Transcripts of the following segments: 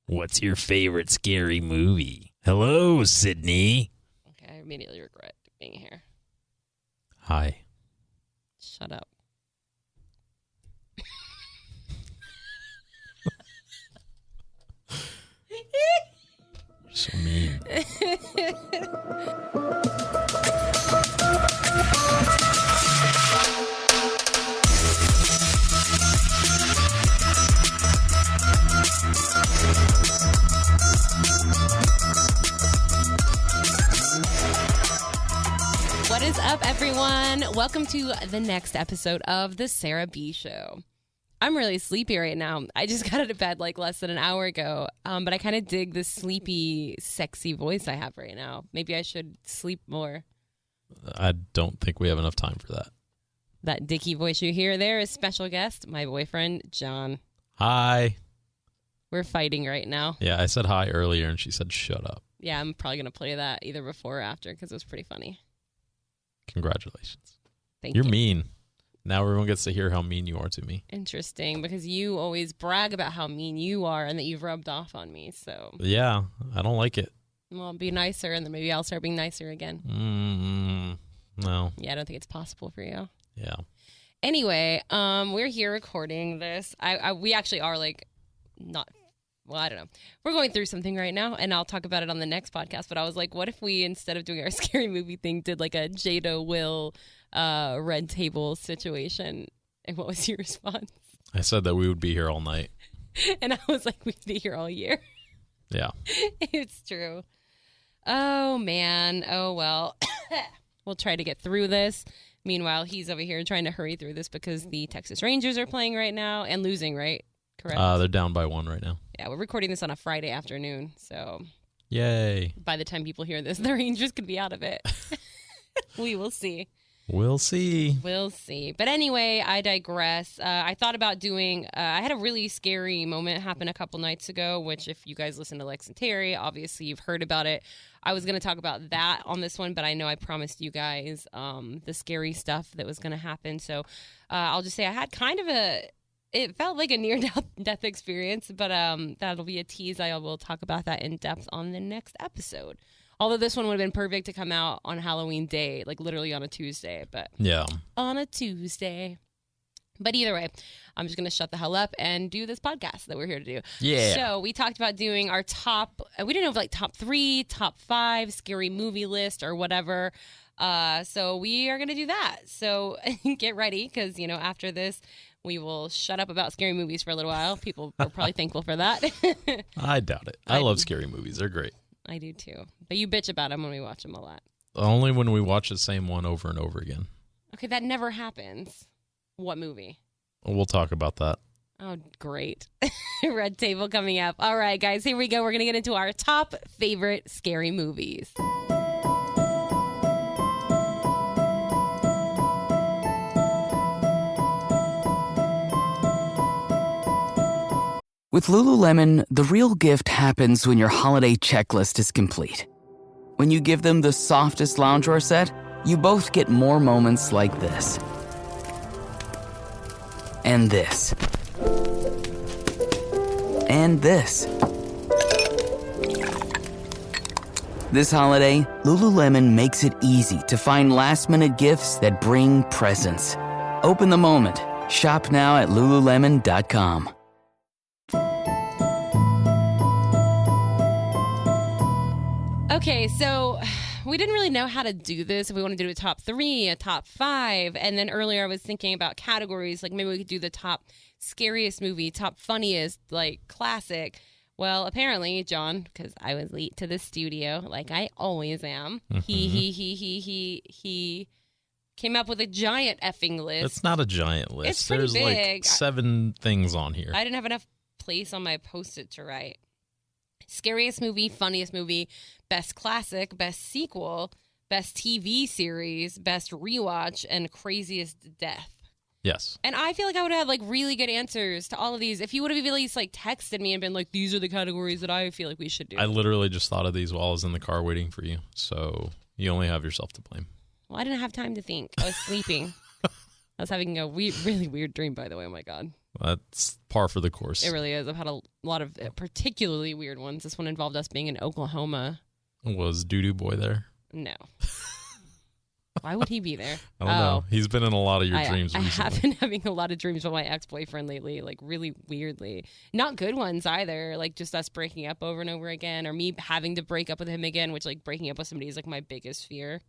What's your favorite scary movie? Hello, Sydney. Okay, I immediately regret being here. Hi. Shut up. You're so mean. What is up, everyone? Welcome to the next episode of The Sarah B. Show. I'm really sleepy right now. I just got out of bed like less than an hour ago, but I kind of dig this sleepy, sexy voice I have right now. Maybe I should sleep more. I don't think we have enough time for that. That dicky voice you hear there is special guest, my boyfriend, John. Hi. We're fighting right now. Yeah, I said hi earlier and she said shut up. Yeah, I'm probably going to play that either before or after because it was pretty funny. Congratulations. Thank you. You're mean. Now everyone gets to hear how mean you are to me. Interesting, because you always brag about how mean you are and that you've rubbed off on me. So Yeah, I don't like it. well, be nicer, and then maybe I'll start being nicer again. No. Yeah, I don't think it's possible for you. Yeah. Anyway, we're here recording this. We actually are like not. Well, I don't know. We're going through something right now, and I'll talk about it on the next podcast. But I was like, what if we, instead of doing our scary movie thing, did like a Jada Will Red Table situation? And what was your response? I said that we would be here all night. And I was like, we'd be here all year. Yeah. It's true. Oh, man. Oh, well. We'll try to get through this. Meanwhile, he's over here trying to hurry through this because the Texas Rangers are playing right now and losing, right? Correct? They're down by 1 right now. Yeah, we're recording this on a Friday afternoon, so Yay. by the time people hear this, the Rangers could be out of it. We will see. We'll see. We'll see. But anyway, I digress. I thought about doing, I had a really scary moment happen a couple nights ago, which if you guys listen to Lex and Terry, obviously you've heard about it. I was going to talk about that on this one, but I know I promised you guys the scary stuff that was going to happen. So I'll just say I had kind of it felt like a near-death experience, but that'll be a tease. I will talk about that in depth on the next episode. Although this one would have been perfect to come out on Halloween Day, like literally on a Tuesday. But Yeah. on a Tuesday. But either way, I'm just going to shut the hell up and do this podcast that we're here to do. Yeah. So we talked about doing our we didn't know if like top 3, top 5 scary movie list or whatever. So we are going to do that. So get ready because, after this, we will shut up about scary movies for a little while. People are probably thankful for that. I doubt it. I love scary movies. They're great. I do too. But you bitch about them when we watch them a lot. Only when we watch the same one over and over again. Okay, that never happens. What movie? We'll talk about that. Oh, great. Red Table coming up. All right, guys, here we go. We're going to get into our top favorite scary movies. With Lululemon, the real gift happens when your holiday checklist is complete. When you give them the softest loungewear set, you both get more moments like this. And this. And this. This holiday, Lululemon makes it easy to find last-minute gifts that bring presents. Open the moment. Shop now at Lululemon.com. Okay, so we didn't really know how to do this. If we want to do a top 3, a top 5, and then earlier I was thinking about categories, like maybe we could do the top scariest movie, top funniest, like classic. Well, apparently, John, because I was late to the studio, like I always am, he came up with a giant effing list. It's not a giant list. It's pretty There's big. like 7 things on here. I didn't have enough place on my Post-it to write. Scariest movie, funniest movie, best classic, best sequel, best TV series, best rewatch, and craziest death. Yes. And I feel like I would have like really good answers to all of these if you would have at least like texted me and been like, these are the categories that I feel like we should do. I literally just thought of these while I was in the car waiting for you. So you only have yourself to blame. Well, I didn't have time to think. I was sleeping. I was having a really weird dream, by the way. Oh, my God. That's par for the course. It really is. I've had a lot of particularly weird ones. This one involved us being in Oklahoma. Was Doo-Doo Boy there? No. Why would he be there? I don't know. He's been in a lot of your dreams recently. I have been having a lot of dreams about my ex-boyfriend lately, like really weirdly. Not good ones either, like just us breaking up over and over again, or me having to break up with him again, which like breaking up with somebody is like my biggest fear.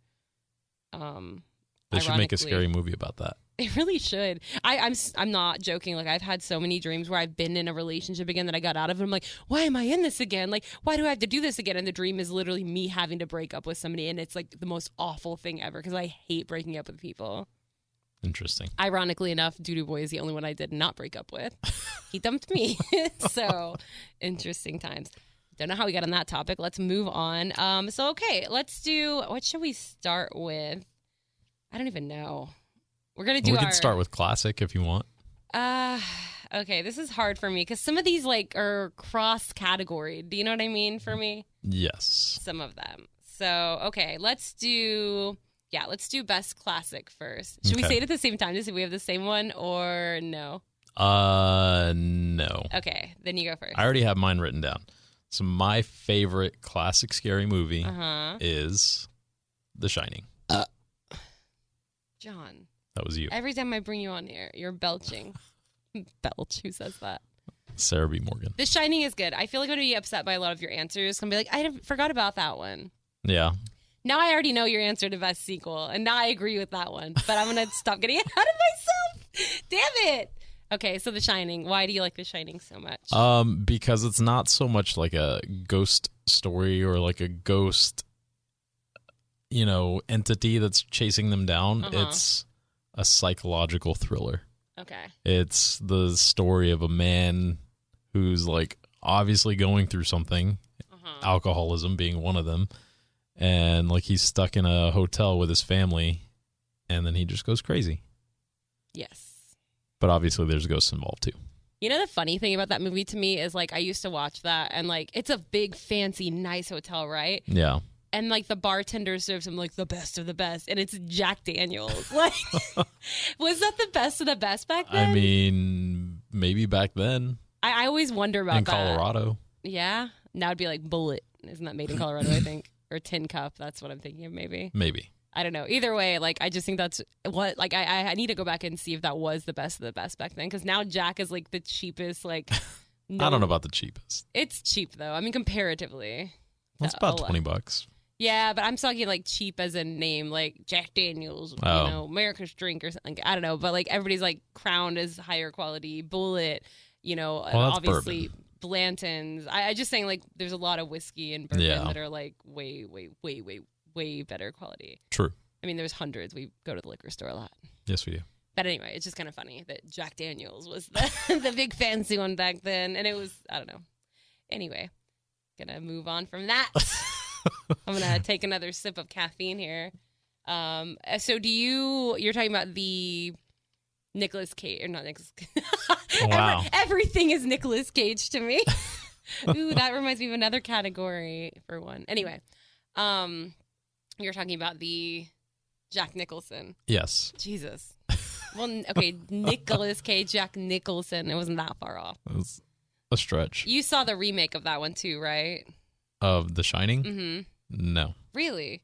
They should make a scary movie about that. They really should. I'm not joking. Like I've had so many dreams where I've been in a relationship again that I got out of. And I'm like, why am I in this again? Like, why do I have to do this again? And the dream is literally me having to break up with somebody, and it's like the most awful thing ever because I hate breaking up with people. Interesting. Ironically enough, Doo-Doo Boy is the only one I did not break up with. He dumped me. So interesting times. Don't know how we got on that topic. Let's move on. So okay, let's do. What should we start with? I don't even know. We're gonna do. We can start with classic if you want. Okay. This is hard for me because some of these like are cross category. Do you know what I mean? For me, yes. Some of them. So okay, let's do best classic first. Should we say it at the same time to see if we have the same one or no? No. Okay, then you go first. I already have mine written down. So my favorite classic scary movie is The Shining. John. That was you. Every time I bring you on here, you're belching. Belch, who says that? Sarah B. Morgan. The Shining is good. I feel like I'm going to be upset by a lot of your answers. I'm going to be like, I forgot about that one. Yeah. Now I already know your answer to best sequel, and now I agree with that one. But I'm going to stop getting ahead of myself. Damn it. Okay, so The Shining. Why do you like The Shining so much? Because it's not so much like a ghost story or like a ghost, entity that's chasing them down. It's a psychological thriller. Okay. It's the story of a man who's like obviously going through something, alcoholism being one of them, and like he's stuck in a hotel with his family, and then he just goes crazy. Yes. But obviously there's ghosts involved too. You know, the funny thing about that movie to me is like I used to watch that, and like it's a big, fancy, nice hotel, right? Yeah. And like the bartender serves him like the best of the best, and it's Jack Daniels. Like, was that the best of the best back then? I mean, maybe back then. I always wonder about in that. Colorado. Yeah, now it'd be like Bullet. Isn't that made in Colorado? I think, or Tin Cup. That's what I'm thinking of. Maybe. I don't know. Either way, like I just think that's what. Like I need to go back and see if that was the best of the best back then, because now Jack is like the cheapest. Like, I don't know about the cheapest. It's cheap though. I mean, comparatively. Well, it's about $20. Yeah, but I'm talking like cheap as a name, like Jack Daniels, America's drink or something. I don't know, but like everybody's like crowned as higher quality. Bullet, obviously bourbon. Blanton's. I just saying like there's a lot of whiskey and bourbon that are like way, way, way, way, way better quality. True. I mean, there's hundreds. We go to the liquor store a lot. Yes, we do. But anyway, it's just kind of funny that Jack Daniels was the big fancy one back then, and it was, I don't know. Anyway, gonna move on from that. I'm going to take another sip of caffeine here. So you're talking about the Nicolas Cage, or not Nicolas Cage. Wow. Everything is Nicolas Cage to me. Ooh, that reminds me of another category for one. Anyway, you're talking about the Jack Nicholson. Yes. Jesus. Well, okay, Nicolas Cage, Jack Nicholson. It wasn't that far off. It was a stretch. You saw the remake of that one too, right? Of The Shining? Mm-hmm. No. Really?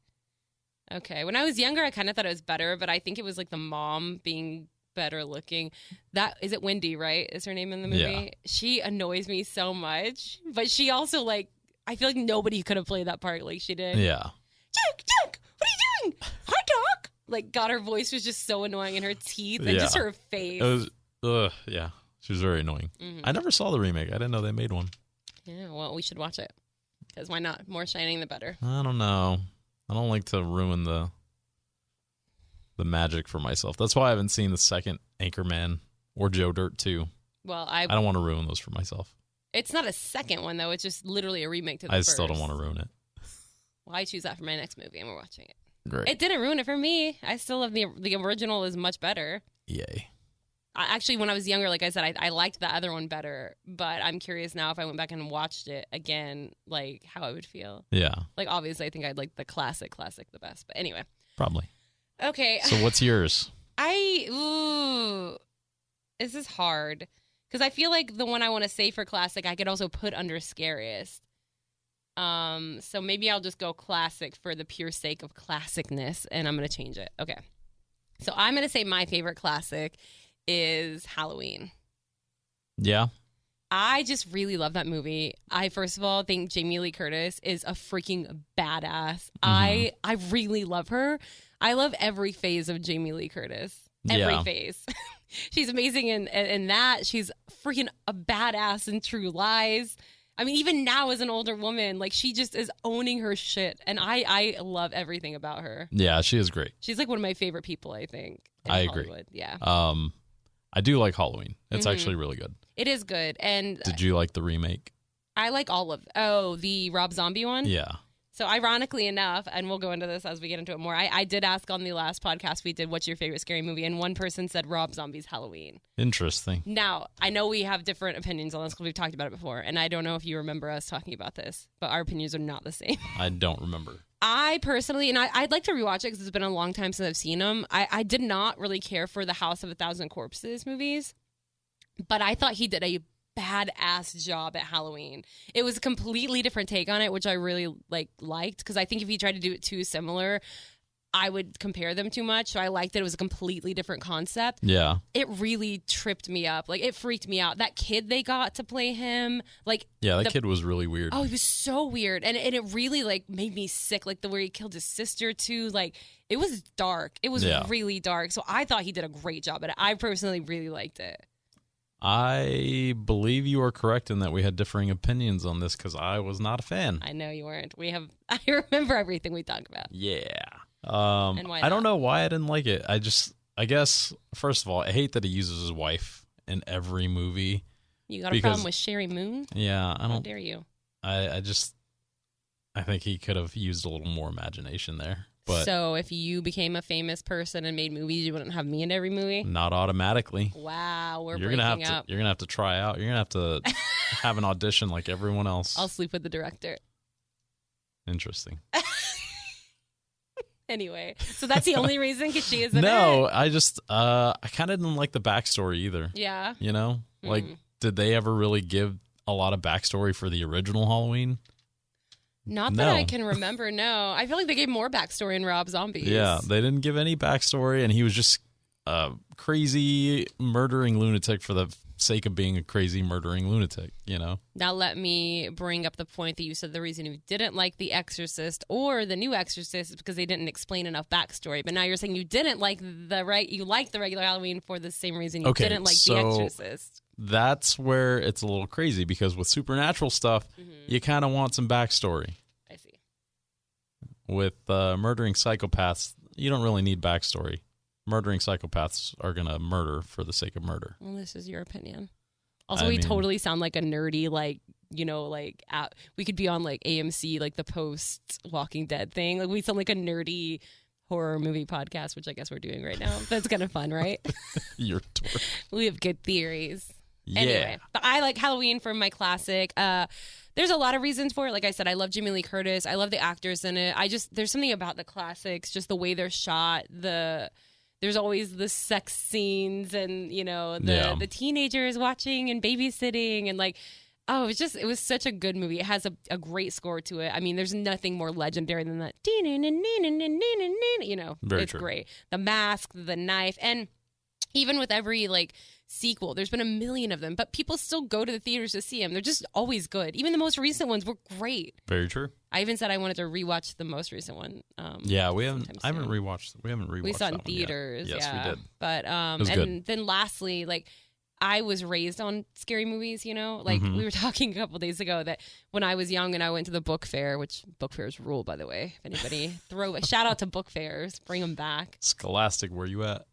Okay. When I was younger, I kind of thought it was better, but I think it was like the mom being better looking. That is it. Wendy, right? Is her name in the movie? Yeah. She annoys me so much, but she also like I feel like nobody could have played that part like she did. Yeah. Jack, what are you doing? Hot dog. Like, God, her voice was just so annoying, and her teeth, and just her face. It was, yeah. She was very annoying. Mm-hmm. I never saw the remake. I didn't know they made one. Yeah. Well, we should watch it. Because why not? More Shining, the better. I don't know. I don't like to ruin the magic for myself. That's why I haven't seen the second Anchorman or Joe Dirt 2. Well, I don't want to ruin those for myself. It's not a second one, though. It's just literally a remake to the first. I still don't want to ruin it. Well, I choose that for my next movie, and we're watching it. Great. It didn't ruin it for me. I still love the original is much better. Yay. Actually, when I was younger, like I said, I liked the other one better, but I'm curious now if I went back and watched it again, like how I would feel. Yeah. Like, obviously, I think I'd like the classic the best. But anyway. Probably. Okay. So what's yours? This is hard Because I feel like the one I want to say for classic, I could also put under scariest. So maybe I'll just go classic for the pure sake of classicness, and I'm going to change it. Okay. So I'm going to say my favorite classic is Halloween. Yeah. I just really love that movie. I, first of all, think Jamie Lee Curtis is a freaking badass. I really love her. I love every phase of Jamie Lee Curtis. Every phase. She's amazing in that. She's freaking a badass in True Lies. I mean, even now as an older woman, like, she just is owning her shit. And I love everything about her. Yeah, she is great. She's like one of my favorite people, I think. I agree. Hollywood. Yeah. I do like Halloween. It's actually really good. It is good. And did you like the remake? I like all of the Rob Zombie one? Yeah. So ironically enough, and we'll go into this as we get into it more, I did ask on the last podcast we did, what's your favorite scary movie? And one person said Rob Zombie's Halloween. Interesting. Now, I know we have different opinions on this because we've talked about it before, and I don't know if you remember us talking about this, but our opinions are not the same. I don't remember. I personally, and I'd like to rewatch it because it's been a long time since I've seen them. I did not really care for the House of a Thousand Corpses movies, but I thought he did a badass job at Halloween. It was a completely different take on it, which I really liked, because I think if he tried to do it too similar, I would compare them too much. So I liked that it was a completely different concept. Yeah. It really tripped me up. Like, it freaked me out. That kid they got to play him, that kid was really weird. Oh, he was so weird. And it really made me sick. Like the way he killed his sister too. Like, it was dark. It was really dark. So I thought he did a great job at it. I personally really liked it. I believe you are correct in that we had differing opinions on this because I was not a fan. I know you weren't. I remember everything we talked about. Yeah. And why not? I don't know why I didn't like it. I guess, first of all, I hate that he uses his wife in every movie. You got a problem with Sherry Moon? Yeah. How dare you? I think he could have used a little more imagination there. But so if you became a famous person and made movies, you wouldn't have me in every movie? Not automatically. Wow, you're breaking up. You're going to have to try out. You're going to have to have an audition like everyone else. I'll sleep with the director. Interesting. Anyway, so that's the only reason because she is in it? I kind of didn't like the backstory either. Yeah. You know? Did they ever really give a lot of backstory for the original Halloween? Not that I can remember, no. I feel like they gave more backstory in Rob Zombie. Yeah, they didn't give any backstory, and he was just a crazy murdering lunatic for the sake of being a crazy murdering lunatic, you know? Now let me bring up the point that you said the reason you didn't like The Exorcist or the new Exorcist is because they didn't explain enough backstory. But now you're saying you didn't like you liked the regular Halloween for the same reason you didn't like The Exorcist. That's where it's a little crazy because with supernatural stuff, you kind of want some backstory. I see. With murdering psychopaths, you don't really need backstory. Murdering psychopaths are going to murder for the sake of murder. Well, this is your opinion. Also, we totally sound like a nerdy, we could be on AMC, the post Walking Dead thing. We sound like a nerdy horror movie podcast, which I guess we're doing right now. That's kind of fun, right? You're dork. We have good theories. Yeah. Anyway, but I like Halloween for my classic. There's a lot of reasons for it. Like I said, I love Jamie Lee Curtis. I love the actors in it. There's something about the classics, just the way they're shot, there's always the sex scenes and, the teenagers watching and babysitting and it was such a good movie. It has a great score to it. I mean, there's nothing more legendary than that. Very it's true. Great. The mask, the knife, and even with every sequel, there's been a million of them, but people still go to the theaters to see them. They're just always good. Even the most recent ones were great. Very true. I even said I wanted to rewatch the most recent one. Yeah, we haven't. I haven't rewatched. We haven't rewatched. We saw it in theaters. Yes, we did. But then lastly, I was raised on scary movies. We were talking a couple days ago that when I was young and I went to the book fair, which book fairs rule, by the way. If anybody shout out to book fairs, bring them back. Scholastic, where you at?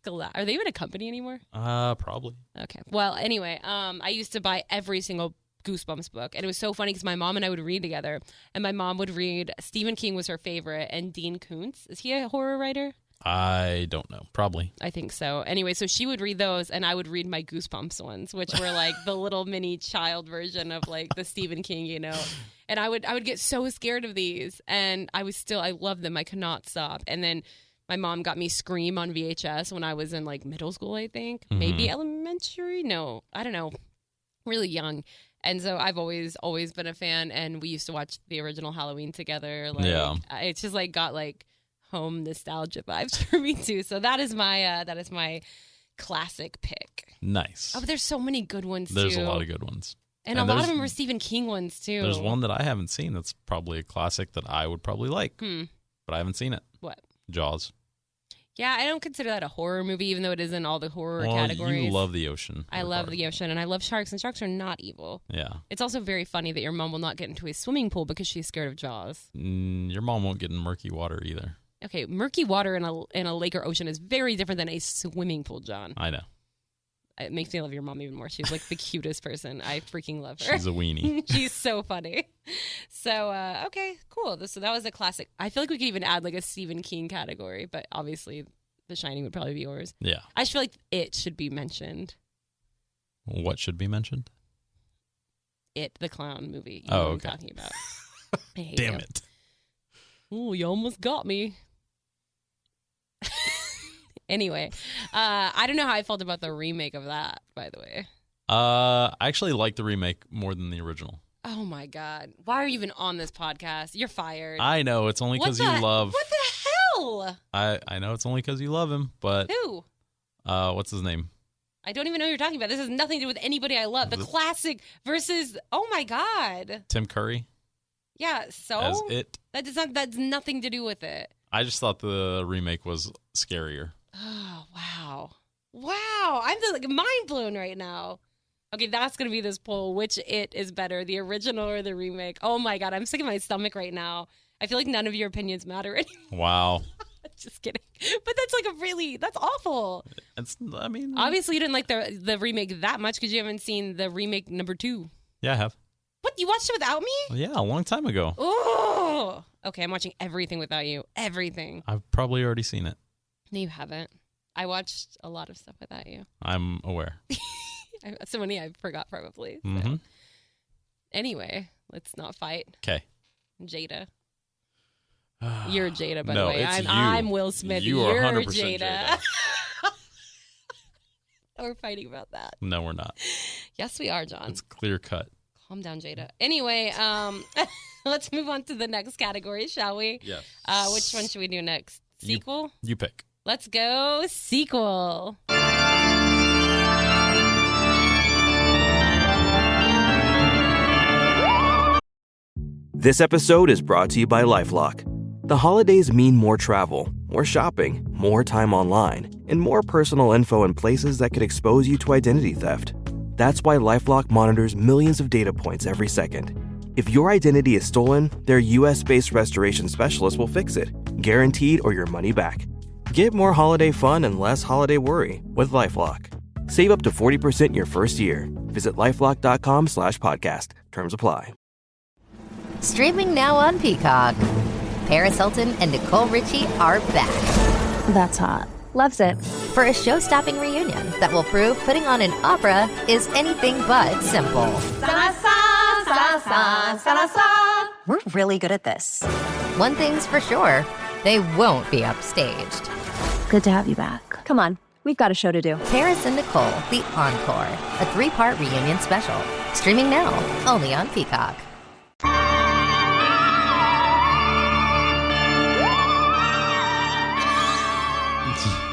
Are they even a company anymore? Probably. Okay. Well, anyway, I used to buy every single Goosebumps book, and it was so funny because my mom and I would read together, and my mom would read Stephen King was her favorite, and Dean Koontz. Is he a horror writer? I don't know. Probably. I think so. Anyway, so she would read those, and I would read my Goosebumps ones, which were the little mini child version of the Stephen King, And I would get so scared of these, and I loved them. I could not stop. And then My mom got me Scream on VHS when I was in like middle school, I think. Maybe elementary. No, I don't know. Really young. And so I've always been a fan, and we used to watch the original Halloween together. Like, it's just like got like home nostalgia vibes for me too. So that is my classic pick. Nice. Oh, but there's so many good ones too. There's a lot of good ones. And a lot of them are Stephen King ones too. There's one that I haven't seen that's probably a classic that I would probably like, but I haven't seen it. What? Jaws. Yeah, I don't consider that a horror movie, even though it is in all the horror categories. You love the ocean. I love the ocean, and I love sharks, and sharks are not evil. Yeah. It's also very funny that your mom will not get into a swimming pool because she's scared of Jaws. Your mom won't get in murky water either. Okay, murky water in a lake or ocean is very different than a swimming pool, John. I know. It makes me love your mom even more. She's like the cutest person. I freaking love her. She's a weenie. She's so funny. So, okay, cool. So that was a classic. I feel like we could even add like a Stephen King category, but obviously The Shining would probably be yours. Yeah. I just feel like it should be mentioned. What should be mentioned? It, the clown movie. You Oh, know what okay. I'm talking about. I hate Damn you. it. Oh, you almost got me. Anyway, I don't know how I felt about the remake of that, by the way. I actually like the remake more than the original. Oh, my God. Why are you even on this podcast? You're fired. I know. It's only because you love... What the hell? I know it's only because you love him, but... Who? What's his name? I don't even know who you're talking about. This has nothing to do with anybody I love. The classic versus... Oh, my God. Tim Curry? Yeah, so? As It? That's nothing to do with it. I just thought the remake was scarier. Oh, wow. Wow. I'm just like mind blown right now. Okay, that's going to be this poll. Which It is better, the original or the remake? Oh, my God. I'm sick of my stomach right now. I feel like none of your opinions matter anymore. Wow. Just kidding. But that's like that's awful. Obviously you didn't like the remake that much because you haven't seen the remake number 2. Yeah, I have. What? You watched it without me? Yeah, a long time ago. Oh. Okay, I'm watching everything without you. Everything. I've probably already seen it. No, you haven't. I watched a lot of stuff without you. I'm aware. So many I forgot probably. So. Mm-hmm. Anyway, let's not fight. Okay. Jada. You're Jada, by no, the way. It's I'm Will Smith. You're 100% Jada. We're fighting about that. No, we're not. Yes, we are, John. It's clear cut. Calm down, Jada. Anyway, let's move on to the next category, shall we? Yes. Which one should we do next? Sequel? You pick. Let's go sequel. This episode is brought to you by LifeLock. The holidays mean more travel, more shopping, more time online, and more personal info in places that could expose you to identity theft. That's why LifeLock monitors millions of data points every second. If your identity is stolen, their US-based restoration specialist will fix it, guaranteed or your money back. Get more holiday fun and less holiday worry with LifeLock. Save up to 40% your first year. Visit LifeLock.com/podcast. Terms apply. Streaming now on Peacock. Paris Hilton and Nicole Richie are back. That's hot. Loves it. For a show-stopping reunion that will prove putting on an opera is anything but simple. We're really good at this. One thing's for sure, they won't be upstaged. Good to have you back. Come on, we've got a show to do. Paris and Nicole, The Encore, a 3-part reunion special. Streaming now, only on Peacock.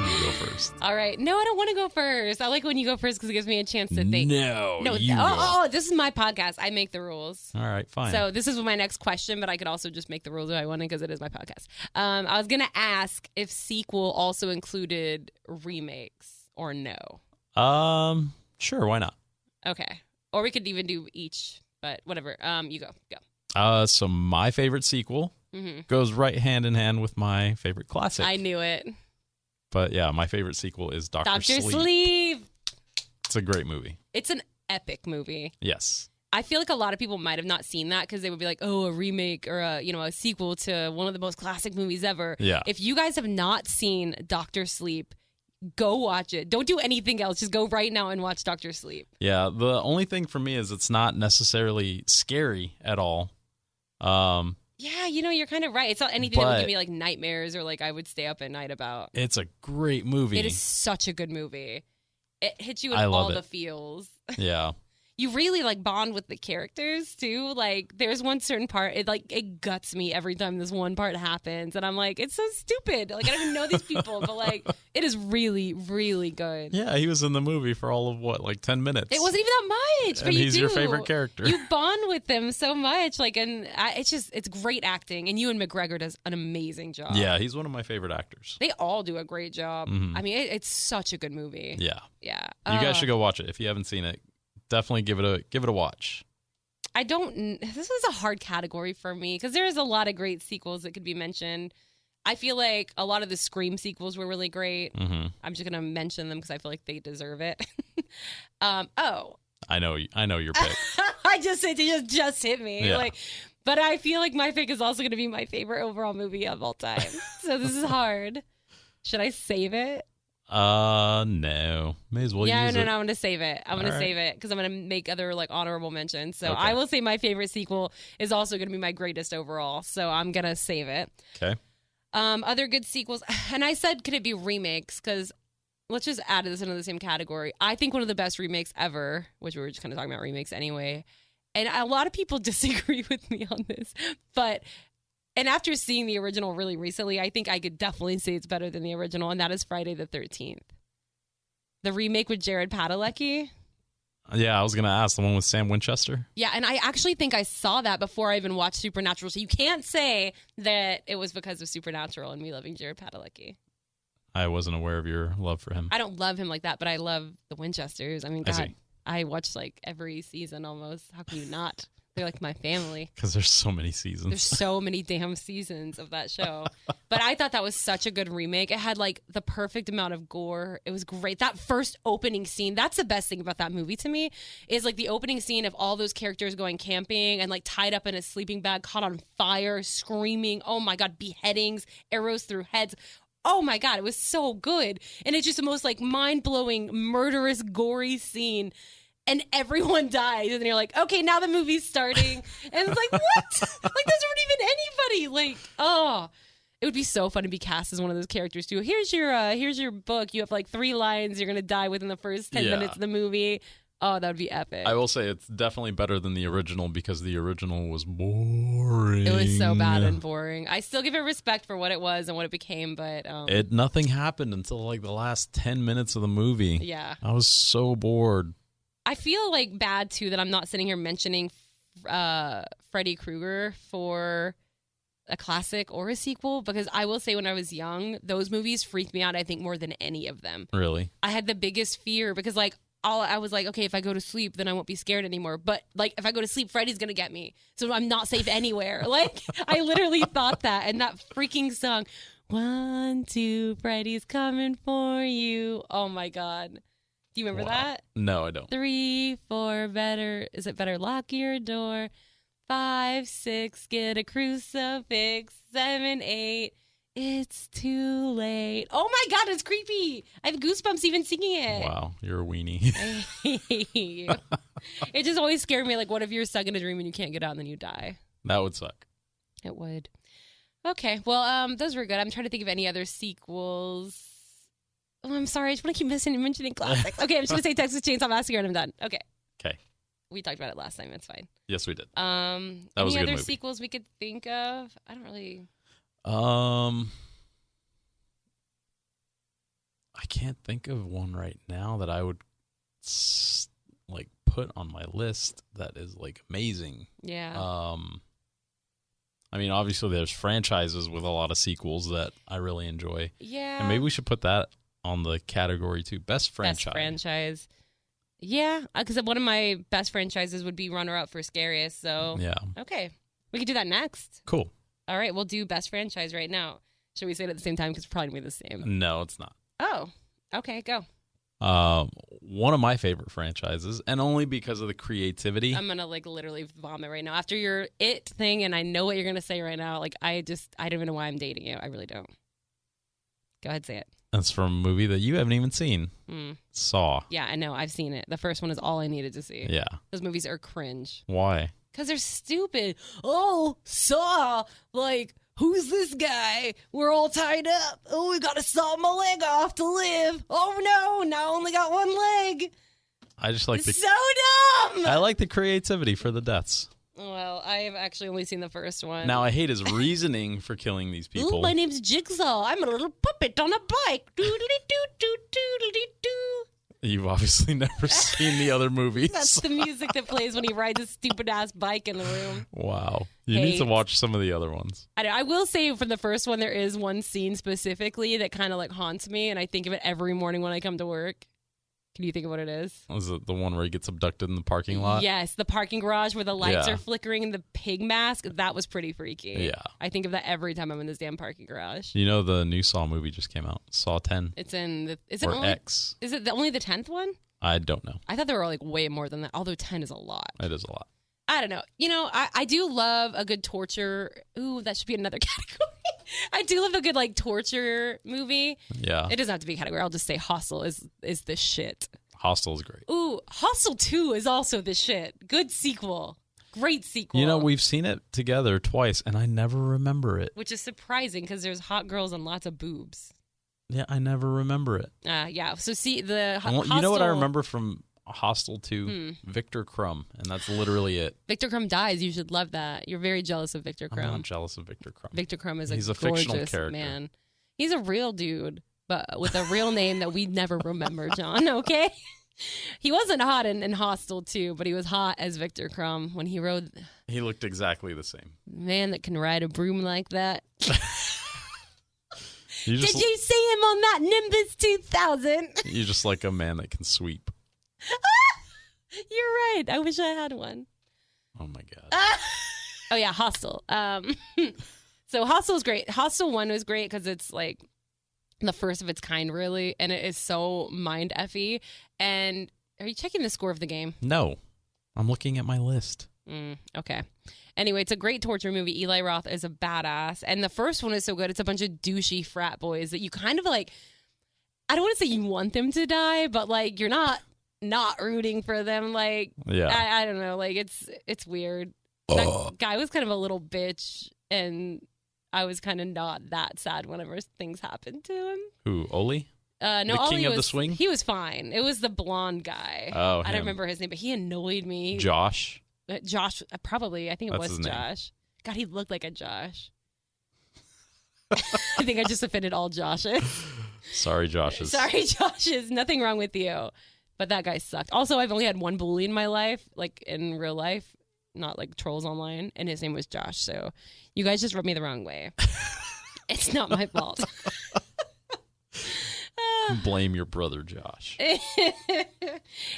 You go first. All right. No, I don't want to go first. I like when you go first because it gives me a chance to think. No, you go. This is my podcast. I make the rules. All right, fine. So this is my next question, but I could also just make the rules if I wanted because it is my podcast. I was going to ask if sequel also included remakes or no. Sure, why not? Okay. Or we could even do each, but whatever. You go. So my favorite sequel goes right hand in hand with my favorite classic. I knew it. But yeah, my favorite sequel is Dr. Sleep. It's a great movie. It's an epic movie. Yes. I feel like a lot of people might have not seen that because they would be like, oh, a remake or a sequel to one of the most classic movies ever. Yeah. If you guys have not seen Dr. Sleep, go watch it. Don't do anything else. Just go right now and watch Dr. Sleep. Yeah. The only thing for me is it's not necessarily scary at all. Yeah, Yeah, you're kind of right. It's not anything that would But- give me like nightmares or like I would stay up at night about. It's a great movie. It is such a good movie. It hits you in I love all it. the feels. Yeah. You really like bond with the characters too. Like there's one certain part, it guts me every time this one part happens, and I'm like, it's so stupid. Like I don't even know these people, but like it is really, really good. Yeah, he was in the movie for all of what, like 10 minutes. It wasn't even that much, but And you he's do. your favorite character. You bond with them so much, like, and it's great acting, and Ewan McGregor does an amazing job. Yeah, he's one of my favorite actors. They all do a great job. Mhm. I mean, it's such a good movie. Yeah. Yeah. You guys should go watch it if you haven't seen it. Definitely give it a watch. This was a hard category for me because there's a lot of great sequels that could be mentioned. I feel like a lot of the Scream sequels were really great. Mm-hmm. I'm just going to mention them because I feel like they deserve it. I know your pick. It just hit me. Yeah. But I feel like my pick is also going to be my favorite overall movie of all time. So this is hard. Should I save it? No. May as well use it. No, I'm going to save it. I'm going to All save it because I'm going to make other like honorable mentions. So Okay. I will say my favorite sequel is also going to be my greatest overall. So I'm going to save it. Okay. Other good sequels. And I said, could it be remakes? Because let's just add this into the same category. I think one of the best remakes ever, which we were just kind of talking about remakes anyway. And a lot of people disagree with me on this, and after seeing the original really recently, I think I could definitely say it's better than the original, and that is Friday the 13th. The remake with Jared Padalecki. Yeah, I was going to ask the one with Sam Winchester. Yeah, and I actually think I saw that before I even watched Supernatural, so you can't say that it was because of Supernatural and me loving Jared Padalecki. I wasn't aware of your love for him. I don't love him like that, but I love the Winchesters. I mean, I God, see. I watch like every season almost. How can you not? They're like my family. Because there's so many seasons. There's so many damn seasons of that show. But I thought that was such a good remake. It had like the perfect amount of gore. It was great. That first opening scene, that's the best thing about that movie to me, is like the opening scene of all those characters going camping and like tied up in a sleeping bag, caught on fire, screaming. Oh my God, beheadings, arrows through heads. Oh my God, it was so good. And it's just the most like mind-blowing, murderous, gory scene. And everyone dies, and you're like, okay, now the movie's starting, and it's like, what? Like, there's not even anybody. Like, oh, it would be so fun to be cast as one of those characters too. Here's your book. You have like 3 lines. You're gonna die within the first 10 minutes of the movie. Oh, that would be epic. I will say it's definitely better than the original because the original was boring. It was so bad and boring. I still give it respect for what it was and what it became, but nothing happened until like the last 10 minutes of the movie. Yeah. I was so bored. I feel like bad too that I'm not sitting here mentioning Freddy Krueger for a classic or a sequel, because I will say when I was young, those movies freaked me out, I think, more than any of them. Really? I had the biggest fear because like I was like, okay, if I go to sleep, then I won't be scared anymore. But like if I go to sleep, Freddy's gonna get me, so I'm not safe anywhere. Like I literally thought that, and that freaking song, 1, 2, Freddy's coming for you. Oh my God. Do you remember that? No, I don't. 3, 4, better. Is it better? Lock your door. 5, 6, get a crucifix. 7, 8, it's too late. Oh my God, it's creepy. I have goosebumps even singing it. Wow, you're a weenie. I hate you. It just always scared me. Like, what if you're stuck in a dream and you can't get out and then you die? That would suck. It would. Okay, well, those were good. I'm trying to think of any other sequels. Oh, I'm sorry. I just want to keep mentioning classics. Okay, I'm just going to say Texas Chainsaw Massacre and I'm done. Okay. Okay. We talked about it last time. It's fine. Yes, we did. That was a any good other movie. sequels we could think of? I don't really. I can't think of one right now that I would like put on my list that is like amazing. Yeah. I mean, obviously there's franchises with a lot of sequels that I really enjoy. Yeah. And maybe we should put that on the category too. Best franchise. Best franchise. Yeah, because one of my best franchises would be runner-up for Scariest. So Yeah. Okay, we could do that next. Cool. All right, we'll do best franchise right now. Should we say it at the same time? Because it's probably gonna be the same. No, it's not. Oh, okay, go. One of my favorite franchises, and only because of the creativity. I'm gonna like literally vomit right now after your It thing, and I know what you're gonna say right now. Like I don't even know why I'm dating you. I really don't. Go ahead, say it. That's from a movie that you haven't even seen. Saw. Yeah, I know. I've seen it. The first one is all I needed to see. Yeah. Those movies are cringe. Why? Because they're stupid. Oh, Saw, like, who's this guy? We're all tied up. Oh, we gotta saw my leg off to live. Oh no, now I only got one leg. I just like so dumb. I like the creativity for the deaths. Well, I have actually only seen the first one. Now I hate his reasoning for killing these people. Ooh, my name's Jigsaw. I'm a little puppet on a bike. Doodly-doo-doo-doodly-doo. You've obviously never seen the other movies. That's the music that plays when he rides his stupid-ass bike in the room. Wow. You need to watch some of the other ones. I will say for the first one, there is one scene specifically that kind of like haunts me, and I think of it every morning when I come to work. Can you think of what it is? Was it the one where he gets abducted in the parking lot? Yes, the parking garage where the lights are flickering and the pig mask. That was pretty freaky. Yeah. I think of that every time I'm in this damn parking garage. You know the new Saw movie just came out, Saw 10. It's in the... Is or it only, X. Is it only the 10th one? I don't know. I thought there were like way more than that, although 10 is a lot. It is a lot. I don't know. You know, I do love a good torture. Ooh, that should be another category. I do love a good like torture movie. Yeah. It doesn't have to be a category. I'll just say Hostel is the shit. Hostel is great. Ooh, Hostel 2 is also the shit. Good sequel. Great sequel. You know, we've seen it together twice, and I never remember it. Which is surprising because there's hot girls and lots of boobs. Yeah, I never remember it. Yeah. So see, the Hostel... You know what I remember from Hostel 2? Victor Crumb, and that's literally it. Victor Crumb dies. You should love that. You're very jealous of Victor Crumb. I'm not jealous of Victor Crumb. Victor Crumb is He's a fictional gorgeous character. man. He's a real dude, but with a real name that we never remember, John, okay? He wasn't hot in Hostel 2, but he was hot as Victor Crumb when he rode... He looked exactly the same. Man that can ride a broom like that. Did you see him on that Nimbus 2000? You're just like a man that can sweep. You're right. I wish I had one. Oh, my God. Oh, yeah, Hostel. So Hostel is great. Hostel 1 was great because it's like the first of its kind, really, and it is so mind-effy. And are you checking the score of the game? No. I'm looking at my list. Okay. Anyway, it's a great torture movie. Eli Roth is a badass. And the first one is so good. It's a bunch of douchey frat boys that you kind of like, I don't want to say you want them to die, but like you're not rooting for them. Like, yeah. I don't know. Like it's weird. That guy was kind of a little bitch, and I was kind of not that sad whenever things happened to him. Who, Oli? No, the Ollie king of was, the swing? He was fine. It was the blonde guy. Oh, I don't him. remember his name, but he annoyed me. Josh? Josh, probably. I think it That's was his name. Josh. God, he looked like a Josh. I think I just offended all Joshes. Sorry, Joshes. Sorry, Joshes. Nothing wrong with you. But that guy sucked. Also, I've only had one bully in my life, like in real life, not like trolls online, and his name was Josh. So you guys just rubbed me the wrong way. It's not my fault. Blame your brother, Josh.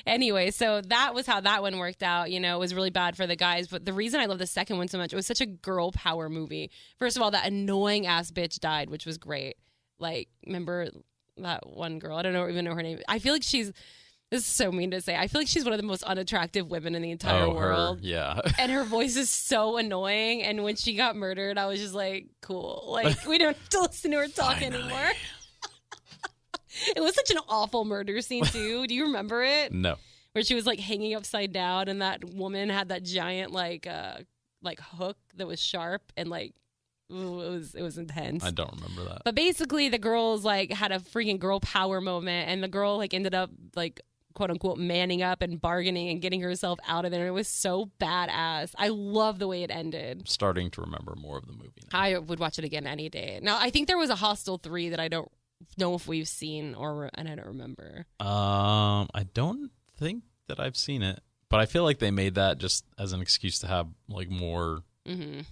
Anyway, so that was how that one worked out. You know, it was really bad for the guys. But the reason I love the second one so much, it was such a girl power movie. First of all, that annoying ass bitch died, which was great. Like, remember that one girl? I don't even know her name. I feel like this is so mean to say. I feel like she's one of the most unattractive women in the entire world. Her, yeah. And her voice is so annoying. And when she got murdered, I was just like, cool. Like, we don't have to listen to her talk anymore. It was such an awful murder scene, too. Do you remember it? No. Where she was, like, hanging upside down, and that woman had that giant, like hook that was sharp, and, like, ooh, it was intense. I don't remember that. But basically, the girls, like, had a freaking girl power moment, and the girl, like, ended up, like, quote-unquote, manning up and bargaining and getting herself out of there. It was so badass. I love the way it ended. I'm starting to remember more of the movie now. I would watch it again any day. Now, I think there was a Hostel 3 that I don't know if we've seen and I don't remember. I don't think that I've seen it, but I feel like they made that just as an excuse to have like more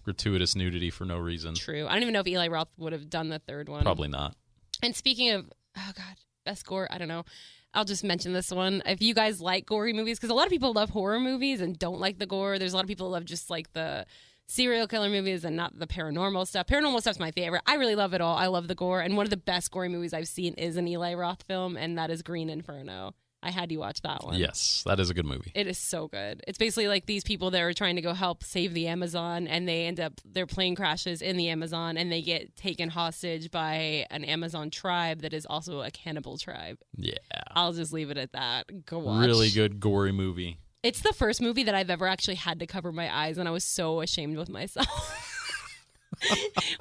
gratuitous nudity for no reason. True. I don't even know if Eli Roth would have done the third one. Probably not. And speaking of, oh God, best gore, I don't know. I'll just mention this one. If you guys like gory movies, because a lot of people love horror movies and don't like the gore. There's a lot of people who love just like the serial killer movies and not the paranormal stuff. Paranormal stuff's my favorite. I really love it all. I love the gore. And one of the best gory movies I've seen is an Eli Roth film, and that is Green Inferno. I had you watch that one. Yes, that is a good movie. It is so good. It's basically like these people that are trying to go help save the Amazon, and they end up, their plane crashes in the Amazon, and they get taken hostage by an Amazon tribe that is also a cannibal tribe. Yeah. I'll just leave it at that. Go watch. Really good gory movie. It's the first movie that I've ever actually had to cover my eyes, and I was so ashamed with myself.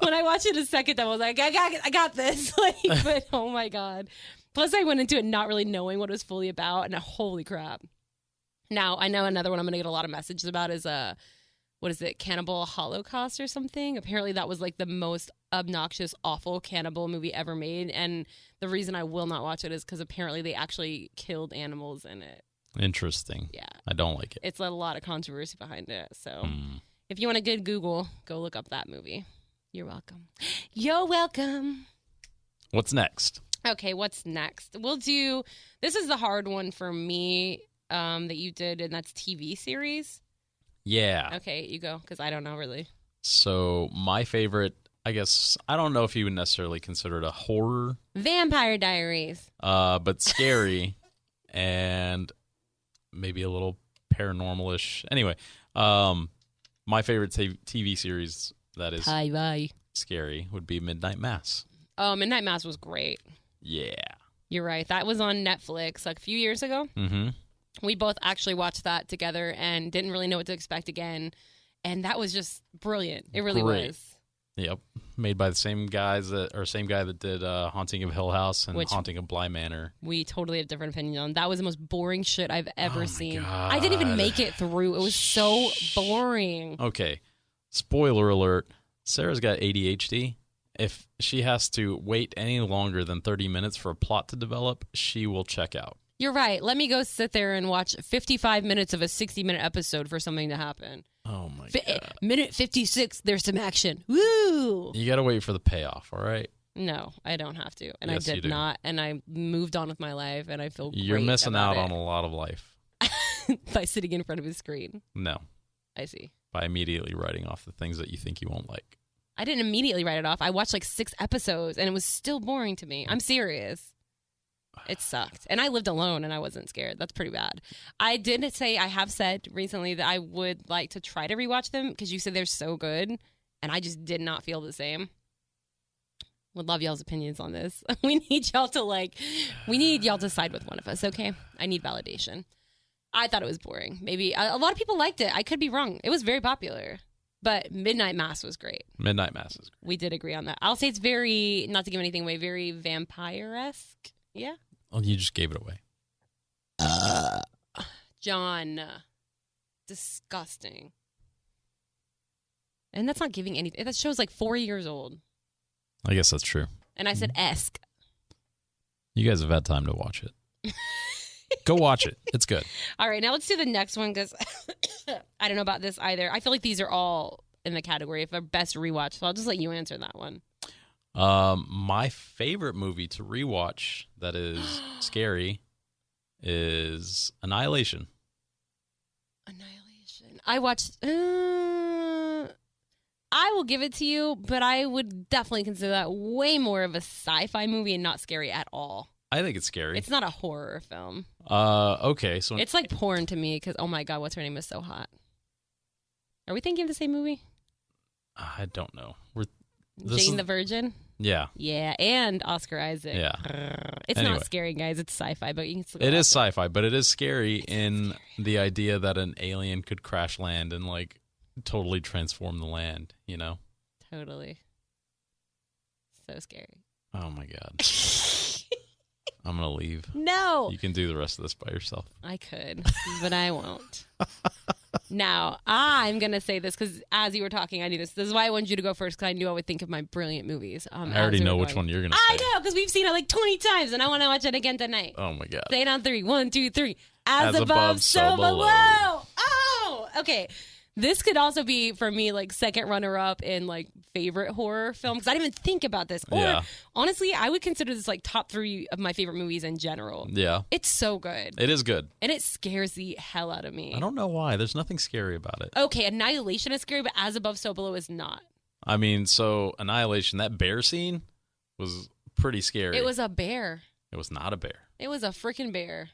When I watched it a second time, I was like, I got this. Like, but oh my God. Plus, I went into it not really knowing what it was fully about, and holy crap. Now, I know another one I'm going to get a lot of messages about is, what is it, Cannibal Holocaust or something? Apparently, that was like the most obnoxious, awful cannibal movie ever made, and the reason I will not watch it is because apparently they actually killed animals in it. Interesting. Yeah. I don't like it. It's a lot of controversy behind it, so... If you want a good Google, go look up that movie. You're welcome. You're welcome. What's next? Okay, what's next? We'll do... This is the hard one for me that you did, and that's TV series. Yeah. Okay, you go, because I don't know, really. So, my favorite, I guess, I don't know if you would necessarily consider it a horror. Vampire Diaries. But scary and maybe a little paranormal-ish. Anyway, my favorite TV series that is scary would be Midnight Mass. Oh, Midnight Mass was great. Yeah. You're right. That was on Netflix like a few years ago. Mm-hmm. We both actually watched that together and didn't really know what to expect again. And that was just brilliant. It really was. Yep. Made by the same guy that did Haunting of Hill House and Haunting of Bly Manor. We totally have different opinions on. That was the most boring shit I've ever seen. God. I didn't even make it through. It was so boring. Okay. Spoiler alert. Sarah's got ADHD. If she has to wait any longer than 30 minutes for a plot to develop, she will check out. You're right. Let me go sit there and watch 55 minutes of a 60-minute episode for something to happen. Oh, my God. Minute 56, there's some action. Woo! You got to wait for the payoff, all right? No, I don't have to. And Yes, I you did do. not. And I moved on with my life, and I feel great You're missing out about on a lot of life. it. By sitting in front of a screen. No. I see. By immediately writing off the things that you think you won't like. I didn't immediately write it off. I watched like 6 episodes, and it was still boring to me. I'm serious. It sucked. And I lived alone, and I wasn't scared. That's pretty bad. I have said recently that I would like to try to rewatch them because you said they're so good, and I just did not feel the same. Would love y'all's opinions on this. We need y'all to side with one of us, okay? I need validation. I thought it was boring. Maybe a lot of people liked it. I could be wrong. It was very popular. But Midnight Mass was great. Midnight Mass is great. We did agree on that. I'll say it's very, not to give anything away, very vampire-esque. Yeah? Oh, you just gave it away. John. Disgusting. And that's not giving anything. That show's like 4 years old. I guess that's true. And I said esque. You guys have had time to watch it. Go watch it. It's good. All right, now let's do the next one because I don't know about this either. I feel like these are all in the category of our best rewatch, so I'll just let you answer that one. My favorite movie to rewatch that is scary is Annihilation. Annihilation. I watched... I will give it to you, but I would definitely consider that way more of a sci-fi movie and not scary at all. I think it's scary. It's not a horror film. Okay. So it's like porn to me because, oh my God, what's her name is so hot. Are we thinking of the same movie? I don't know. Jane the Virgin? Yeah. Yeah, and Oscar Isaac. Yeah. It's Anyway. Not scary, guys. It's sci-fi, but you can still It watch is sci-fi, but it is scary in the idea that an alien could crash land and like totally transform the land, you know? Totally. So scary. Oh my God. I'm going to leave. No. You can do the rest of this by yourself. I could, but I won't. Now, I'm going to say this because as you were talking, I knew this. This is why I wanted you to go first because I knew I would think of my brilliant movies. I already know which one you're going to say. I know because we've seen it like 20 times and I want to watch it again tonight. Oh my God. Say it on 3. 1, 2, 3. As above, so below. Oh, okay. This could also be, for me, like second runner-up in like favorite horror film because I didn't even think about this. Or, honestly, I would consider this like top 3 of my favorite movies in general. Yeah. It's so good. It is good. And it scares the hell out of me. I don't know why. There's nothing scary about it. Okay, Annihilation is scary, but As Above, So Below is not. I mean, so Annihilation, that bear scene was pretty scary. It was a bear. It was not a bear. It was a freaking bear.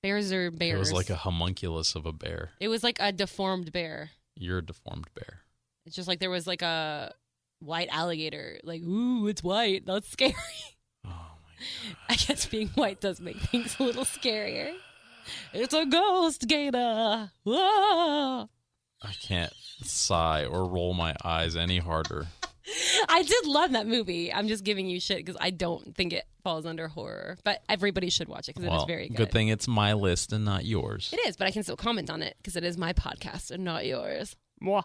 Bears are bears. It was like a homunculus of a bear. It was like a deformed bear. You're a deformed bear. It's just like there was like a white alligator. Like, ooh, it's white. That's scary. Oh my God. I guess being white does make things a little scarier. It's a ghost gator. Whoa. I can't sigh or roll my eyes any harder. I did love that movie. I'm just giving you shit because I don't think it falls under horror. But everybody should watch it because it is very good. Good thing it's my list and not yours. It is, but I can still comment on it because it is my podcast and not yours. La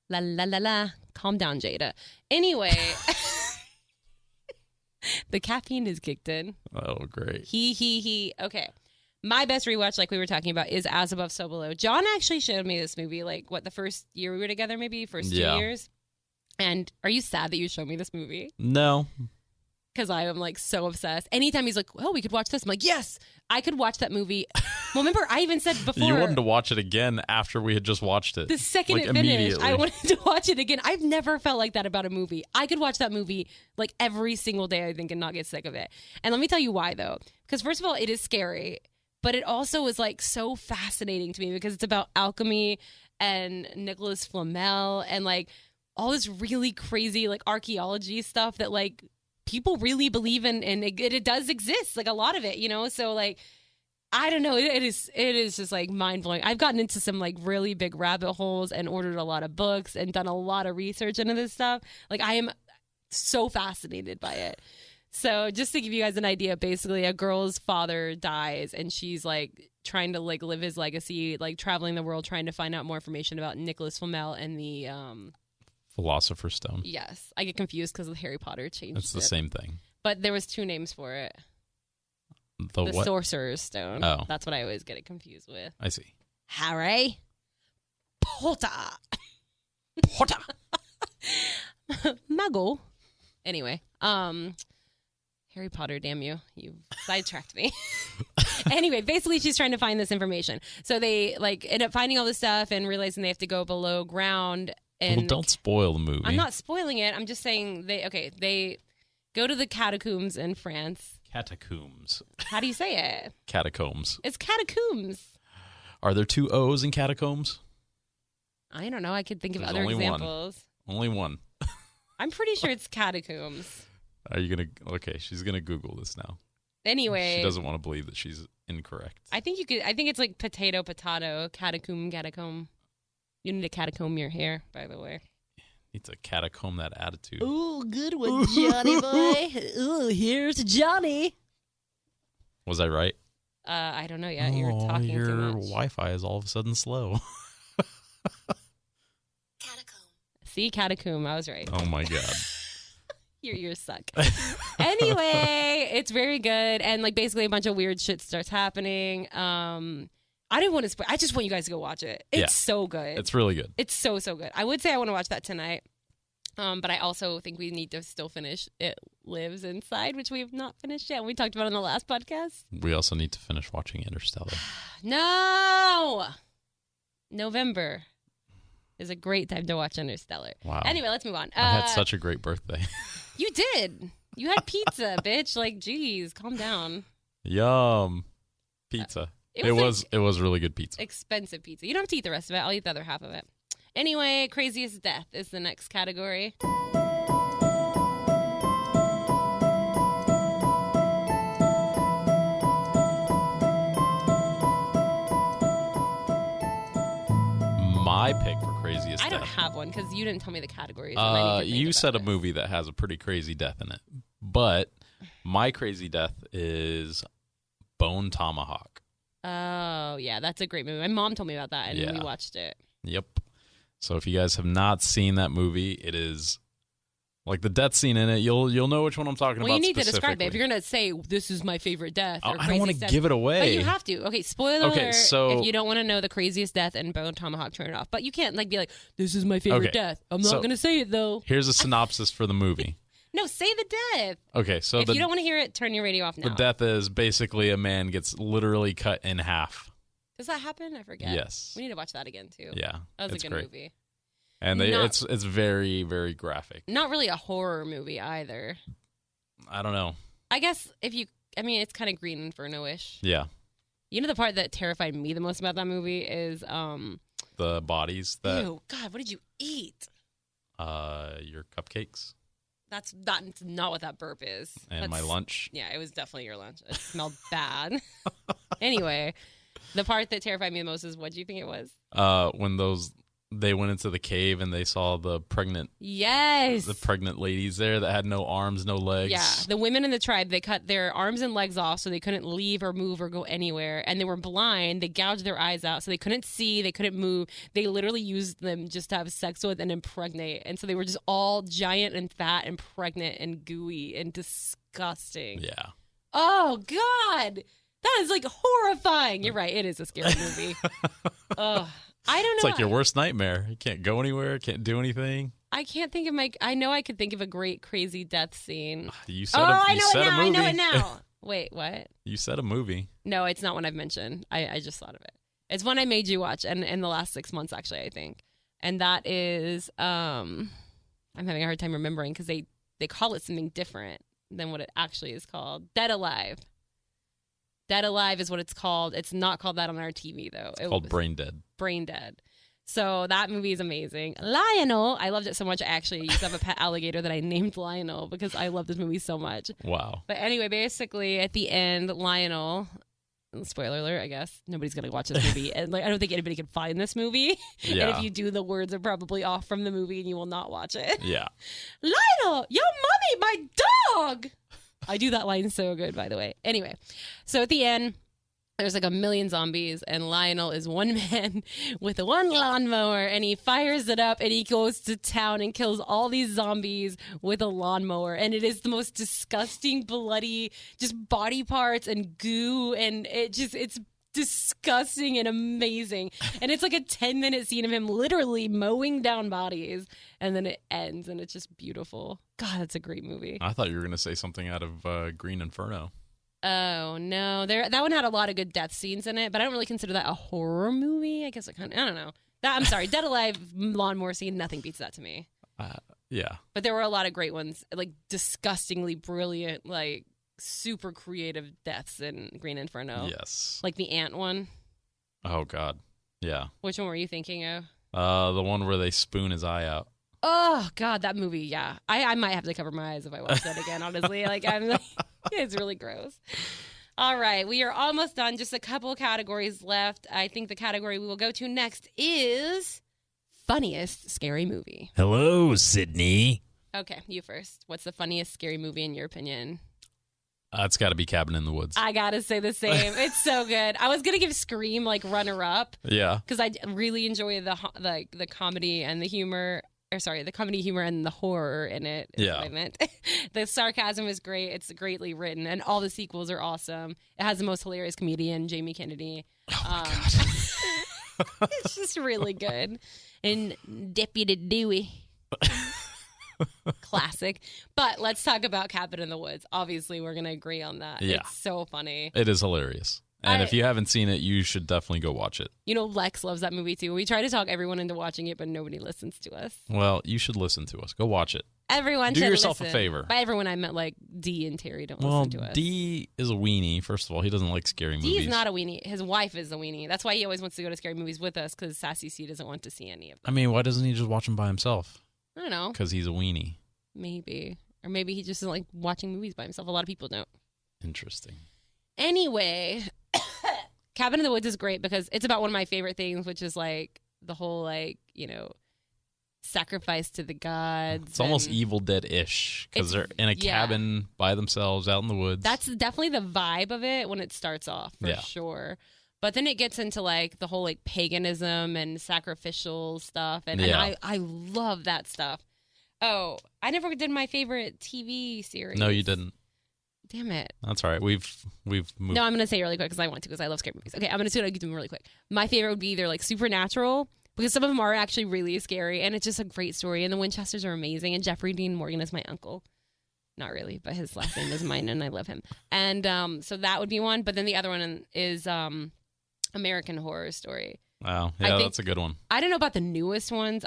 la la la. Calm down, Jada. Anyway, the caffeine is kicked in. Oh, great. He. Okay. My best rewatch, like we were talking about, is As Above, So Below. John actually showed me this movie, like, the first year we were together, maybe? First 2 years? And are you sad that you showed me this movie? No. Because I am, like, so obsessed. Anytime he's like, oh, we could watch this. I'm like, yes, I could watch that movie. Well, remember, I even said before. You wanted to watch it again after we had just watched it. The second it finished, I wanted to watch it again. I've never felt like that about a movie. I could watch that movie, like, every single day, I think, and not get sick of it. And let me tell you why, though. Because, first of all, it is scary. But it also is, like, so fascinating to me because it's about alchemy and Nicholas Flamel and, like, all this really crazy, like, archaeology stuff that, like, people really believe in, and it does exist, like, a lot of it, you know? So, like, I don't know. It is just, like, mind-blowing. I've gotten into some, like, really big rabbit holes and ordered a lot of books and done a lot of research into this stuff. Like, I am so fascinated by it. So just to give you guys an idea, basically a girl's father dies and she's like trying to like live his legacy, like traveling the world, trying to find out more information about Nicholas Flamel and the Philosopher's Stone. Yes. I get confused because of Harry Potter changed It's the same thing. But there was 2 names for it. The what? Sorcerer's Stone. Oh. That's what I always get it confused with. I see. Harry Potter. Potter. Muggle. Anyway, Harry Potter, damn you. You sidetracked me. Anyway, basically she's trying to find this information. So they like end up finding all this stuff and realizing they have to go below ground. And Well, don't spoil the movie. I'm not spoiling it. I'm just saying they go to the catacombs in France. Catacombs. How do you say it? Catacombs. It's catacombs. Are there 2 O's in catacombs? I don't know. I could think of There's other only examples. Only one. I'm pretty sure it's catacombs. Are you going to... Okay, she's going to Google this now. Anyway. She doesn't want to believe that she's incorrect. I think it's like potato, catacomb. You need to catacomb your hair, by the way. Need to catacomb that attitude. Ooh, good one, Johnny boy. Ooh, here's Johnny. Was I right? I don't know yet. You're talking your too much. Wi-Fi is all of a sudden slow. Catacomb. See, catacomb. I was right. Oh, my God. Your ears suck. Anyway, it's very good. And, like, basically a bunch of weird shit starts happening. I didn't want to spoil. I just want you guys to go watch it. It's so good. It's really good. It's so good. I would say I want to watch that tonight. But I also think we need to still finish It Lives Inside, which we have not finished yet. We talked about it on the last podcast. We also need to finish watching Interstellar. No! November is a great time to watch Interstellar. Wow. Anyway, let's move on. I had such a great birthday. You did. You had pizza, bitch. Like, geez, calm down. Yum. Pizza. It was really good pizza. Expensive pizza. You don't have to eat the rest of it. I'll eat the other half of it. Anyway, craziest death is the next category. My pick for craziest death. I don't have one because you didn't tell me the categories. You said a movie that has a pretty crazy death in it. But my crazy death is Bone Tomahawk. Oh, yeah, that's a great movie. My mom told me about that, and we watched it. Yep. So if you guys have not seen that movie, it is like the death scene in it. You'll know which one I'm talking about. Well, you need to describe it. If you're gonna say this is my favorite death, or I don't want to give it away. But you have to. Okay, spoiler alert. So if you don't want to know the craziest death in Bone Tomahawk, turn it off. But you can't like be like, this is my favorite death. I'm not gonna say it though. Here's a synopsis for the movie. No, say the death. Okay, so if you don't want to hear it, turn your radio off now. The death is basically a man gets literally cut in half. Does that happen? I forget. Yes. We need to watch that again too. Yeah, that was a good movie. And it's very, very graphic. Not really a horror movie either. I don't know. I guess it's kind of Green Inferno-ish. Yeah. You know the part that terrified me the most about that movie is the bodies that. Ew, God, what did you eat? Your cupcakes. That's not what that burp is. And my lunch. Yeah, it was definitely your lunch. It smelled bad. Anyway, the part that terrified me the most is, what do you think it was? When they went into the cave and they saw the pregnant ladies there that had no arms, no legs. Yeah, the women in the tribe, they cut their arms and legs off so they couldn't leave or move or go anywhere. And they were blind. They gouged their eyes out so they couldn't see, they couldn't move. They literally used them just to have sex with and impregnate. And so they were just all giant and fat and pregnant and gooey and disgusting. Yeah. Oh, God. That is like horrifying. You're right. It is a scary movie. Oh, I don't know. It's like your worst nightmare. You can't go anywhere, can't do anything. I can't think of I know I could think of a great crazy death scene. You said a movie. I know it now. Wait, what? You said a movie. No, it's not one I've mentioned. I just thought of it. It's one I made you watch and in the last 6 months, actually, I think. And that is, I'm having a hard time remembering because they call it something different than what it actually is called. Dead Alive. Dead Alive is what it's called. It's not called that on our TV, though. It's called Brain Dead. Brain Dead. So that movie is amazing. Lionel. I loved it so much. I actually used to have a pet alligator that I named Lionel because I love this movie so much. Wow. But anyway, basically, at the end, Lionel... Spoiler alert, I guess. Nobody's going to watch this movie. And I don't think anybody can find this movie. Yeah. And if you do, the words are probably off from the movie and you will not watch it. Yeah. Lionel, your mommy, my dog. I do that line so good, by the way. Anyway, so at the end, there's like 1 million zombies, and Lionel is one man with one lawnmower, and he fires it up, and he goes to town and kills all these zombies with a lawnmower. And it is the most disgusting, bloody, just body parts and goo, and it's disgusting and amazing. And it's like a 10-minute scene of him literally mowing down bodies, and then it ends, and it's just beautiful. God, that's a great movie. I thought you were going to say something out of Green Inferno. Oh, no. That one had a lot of good death scenes in it, but I don't really consider that a horror movie. I guess I don't know. I'm sorry. Dead Alive lawnmower scene, nothing beats that to me. Yeah. But there were a lot of great ones, like disgustingly brilliant, like super creative deaths in Green Inferno. Yes. Like the ant one. Oh, God. Yeah. Which one were you thinking of? The one where they spoon his eye out. Oh, God, that movie, yeah. I might have to cover my eyes if I watch that again, honestly. It's really gross. All right, we are almost done. Just a couple categories left. I think the category we will go to next is funniest scary movie. Hello, Sydney. Okay, you first. What's the funniest scary movie in your opinion? It's got to be Cabin in the Woods. I got to say the same. It's so good. I was going to give Scream runner-up. Yeah. Because I really enjoy the comedy and the humor. The comedy, humor, and the horror in it. Yeah. What I meant. The sarcasm is great. It's greatly written, and all the sequels are awesome. It has the most hilarious comedian, Jamie Kennedy. Oh, my God. It's just really good. And Deputy Dewey. Classic. But let's talk about Cabin in the Woods. Obviously, we're going to agree on that. Yeah. It's so funny. It is hilarious. And if you haven't seen it, you should definitely go watch it. You know, Lex loves that movie too. We try to talk everyone into watching it, but nobody listens to us. Well, you should listen to us. Go watch it. Everyone Do should yourself listen. a favor. By everyone, I meant D and Terry don't Well, listen to us. D is a weenie. First of all, he doesn't like scary movies. D is not a weenie. His wife is a weenie. That's why he always wants to go to scary movies with us, because Sassy C doesn't want to see any of them. I mean, why doesn't he just watch them by himself? I don't know. Because he's a weenie. Maybe. Or maybe he just doesn't like watching movies by himself. A lot of people don't. Interesting. Anyway, Cabin in the Woods is great because it's about one of my favorite things, which is the whole sacrifice to the gods. It's almost Evil Dead-ish because they're in a cabin by themselves out in the woods. That's definitely the vibe of it when it starts off, for sure. But then it gets into the whole paganism and sacrificial stuff, and I love that stuff. Oh, I never did my favorite TV series. No, you didn't. Damn it. That's all right. We've moved. No, I'm going to say it really quick because I want to, because I love scary movies. Okay, I'm going to do them really quick. My favorite would be either Supernatural, because some of them are actually really scary, and it's just a great story, and the Winchesters are amazing, and Jeffrey Dean Morgan is my uncle. Not really, but his last name is mine, and I love him. And so that would be one, but then the other one is American Horror Story. Wow, yeah, that's a good one. I don't know about the newest ones.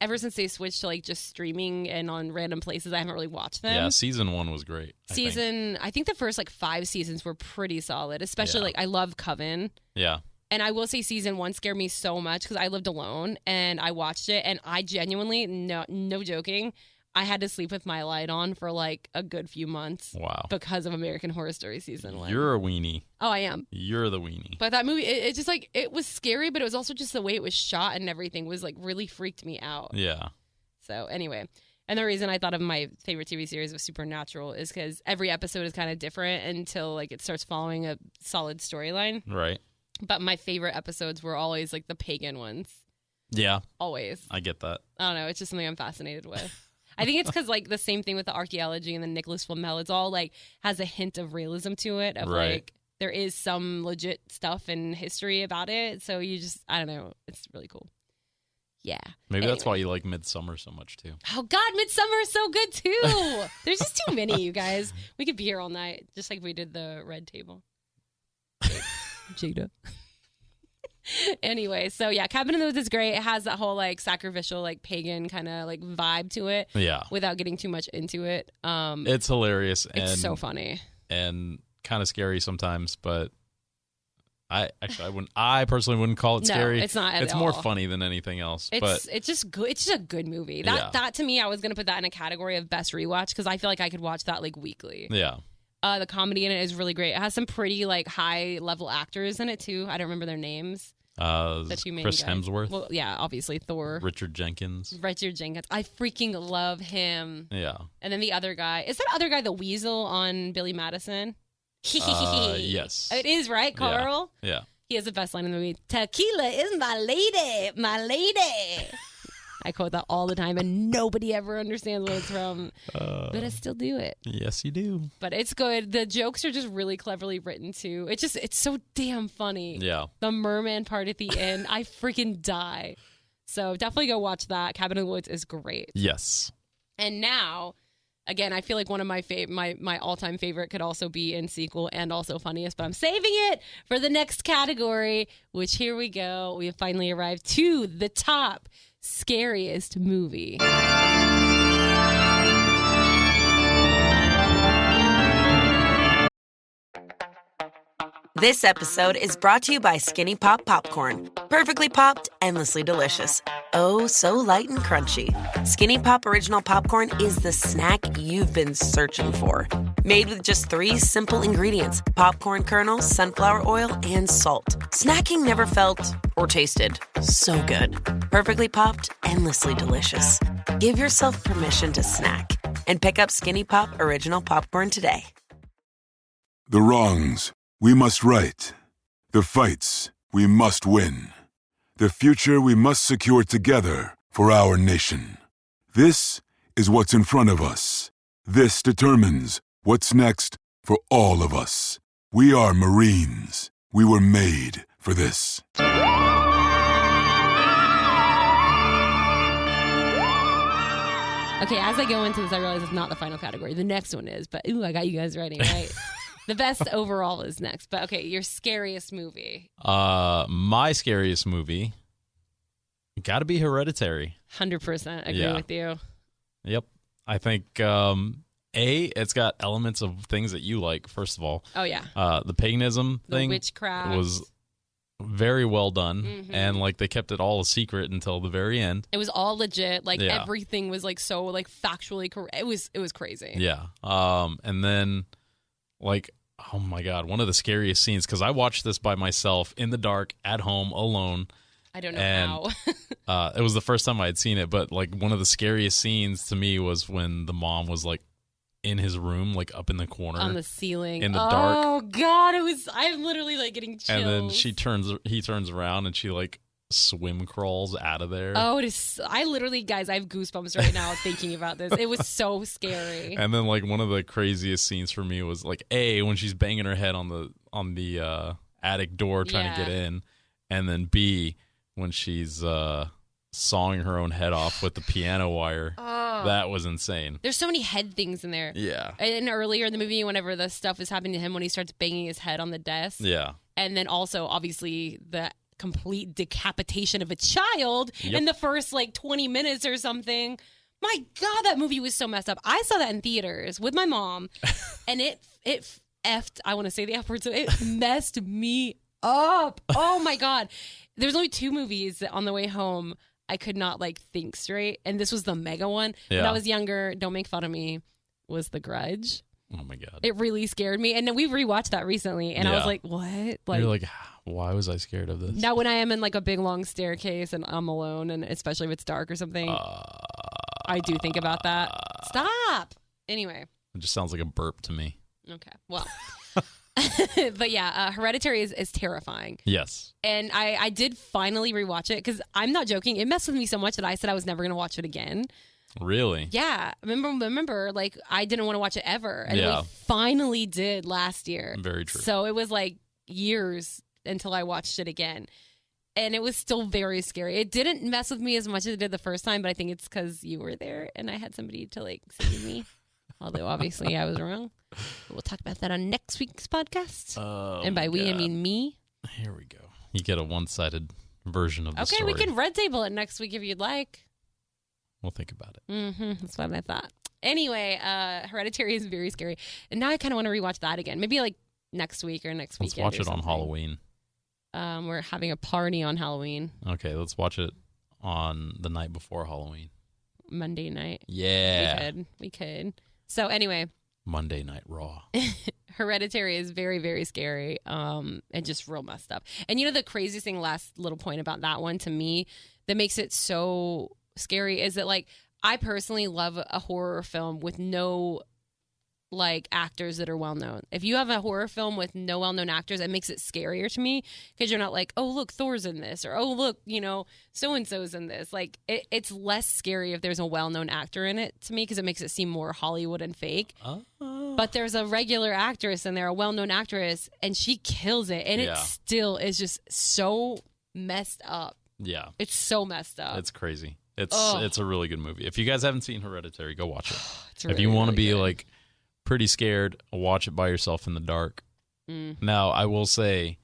Ever since they switched to just streaming and on random places, I haven't really watched them. Yeah, season 1 was great. I think the first 5 seasons were pretty solid, especially I love Coven. Yeah. And I will say season 1 scared me so much because I lived alone and I watched it, and I genuinely, no joking, I had to sleep with my light on for like a good few months. Wow. Because of American Horror Story season 1. You're a weenie. Oh, I am. You're the weenie. But that movie, it just like, it was scary, but it was also just the way it was shot and everything was like really freaked me out. Yeah. So anyway, and the reason I thought of my favorite TV series of Supernatural is because every episode is kind of different until like it starts following a solid storyline. Right. But my favorite episodes were always like the pagan ones. Yeah. Always. I get that. I don't know. It's just something I'm fascinated with. I think it's because like the same thing with the archaeology and the Nicholas Flamel. It's all like has a hint of realism to it. Of right. like there is some legit stuff and history about it. So you just, I don't know. It's really cool. Yeah. Maybe that's why you like Midsummer so much too. Oh God, Midsummer is so good too. There's just too many, you guys. We could be here all night, just like we did the Red Table. Jada. Anyway, so yeah, Cabin in the Woods is great. It has that whole like sacrificial, like pagan kind of like vibe to it. Yeah. Without getting too much into it. It's hilarious. It's so funny and kind of scary sometimes, but I personally wouldn't call it scary. It's not. It's more funny than anything else. It's just good. It's just a good movie. That to me, I was gonna put that in a category of best rewatch because I feel like I could watch that like weekly. Yeah. The comedy in it is really great. It has some pretty like high level actors in it too. I don't remember their names. The two main Chris guys. Hemsworth. Well, yeah, obviously Thor. Richard Jenkins. I freaking love him. Yeah. And then the other guy. Is that other guy the Weasel on Billy Madison? Yes. It is, right, Carl? Yeah. He has the best line in the movie. Tequila is my lady, my lady. I quote that all the time, and nobody ever understands where it's from. But I still do it. Yes, you do. But it's good. The jokes are just really cleverly written, too. It's so damn funny. Yeah. The merman part at the end, I freaking die. So definitely go watch that. Cabin in the Woods is great. Yes. And now, again, I feel like one of my my all-time favorite could also be in sequel and also funniest, but I'm saving it for the next category, which here we go. We have finally arrived to the top scariest movie. This episode is brought to you by Skinny Pop Popcorn. Perfectly popped, endlessly delicious. Oh, so light and crunchy. Skinny Pop Original Popcorn is the snack you've been searching for. Made with just 3 simple ingredients: popcorn kernels, sunflower oil, and salt. Snacking never felt or tasted so good. Perfectly popped, endlessly delicious. Give yourself permission to snack and pick up Skinny Pop Original Popcorn today. The wrongs we must right. The fights we must win. The future we must secure together for our nation. This is what's in front of us. This determines what's next for all of us. We are Marines. We were made for this. Okay, as I go into this, I realize it's not the final category. The next one is, but ooh, I got you guys ready, right? The best overall is next. But okay, your scariest movie. My scariest movie got to be Hereditary. 100% agree with you. Yep. I think it's got elements of things that you like, first of all. Oh, yeah. The paganism thing. The witchcraft. Was very well done. And like they kept it all a secret until the very end. It was all legit. Like everything was like so like factually correct. It was crazy. Yeah. And then like, oh my God, one of the scariest scenes, because I watched this by myself in the dark at home alone. I don't know how. It was the first time I had seen it, but like one of the scariest scenes to me was when the mom was like in his room, like up in the corner on the ceiling in the dark. Oh God, I'm literally like getting chills. And then he turns around and she like swim crawls out of there. Oh, it is. I literally, guys, I have goosebumps right now thinking about this. It was so scary. And then like one of the crawziest scenes for me was like when she's banging her head on the attic door trying to get in, and then B, when she's sawing her own head off with the piano wire. That was insane. There's so many head things in there. Yeah. And earlier in the movie, whenever the stuff is happening to him, when he starts banging his head on the desk. Yeah. And then also, obviously, the complete decapitation of a child in the first like 20 minutes or something. My God, that movie was so messed up. I saw that in theaters with my mom, and it effed, I want to say the F word, so it messed me up. Oh my God. There's only 2 movies that on the way home I could not like think straight. And this was the mega one. When Yeah. I was younger, don't make fun of me, was The Grudge. Oh my God. It really scared me. And then we rewatched that recently and I was Yeah. like, what? You're like, why was I scared of this? Now when I am in like a big long staircase and I'm alone, and especially if it's dark or something, I do think about that. Stop. Anyway. It just sounds like a burp to me. Okay. Well. But yeah, Hereditary is terrifying. Yes. And I did finally rewatch it because I'm not joking. It messed with me so much that I said I was never going to watch it again. Really? Yeah. Remember, like, I didn't want to watch it ever. And Yeah. we finally did last year. Very true. So it was like years until I watched it again. And it was still very scary. It didn't mess with me as much as it did the first time, but I think it's because you were there and I had somebody to, like, save me. Although, obviously, I was wrong. But we'll talk about that on next week's podcast. And by we, I mean me. Here we go. You get a one-sided version of the story. Okay, we can red table it next week if you'd like. We'll think about it. That's what I thought. Anyway, Hereditary is very scary. And now I kind of want to rewatch that again. Maybe like next week or next Let's weekend. watch it on Halloween. We're having a party on Halloween. Okay, let's watch it on the night before Halloween. Monday night. Yeah. We could. So anyway. Monday Night Raw. Hereditary is very, very scary and just real messed up. And you know the craziest thing, last little point about that one to me that makes it so scary is that, like, I personally love a horror film with no, like, actors that are well known. If you have a horror film with no well known actors, it makes it scarier to me because you're not like, oh, look, Thor's in this, or oh, look, you know, so and so's in this. Like, it's less scary if there's a well known actor in it to me because it makes it seem more Hollywood and fake. But there's a regular actress in there, a well known actress, and she kills it. And it still is just so messed up. Yeah. It's so messed up. It's crazy. It's a really good movie. If you guys haven't seen Hereditary, go watch it. It's really, if you want to really be good. like pretty scared, watch it by yourself in the dark. Now, I will say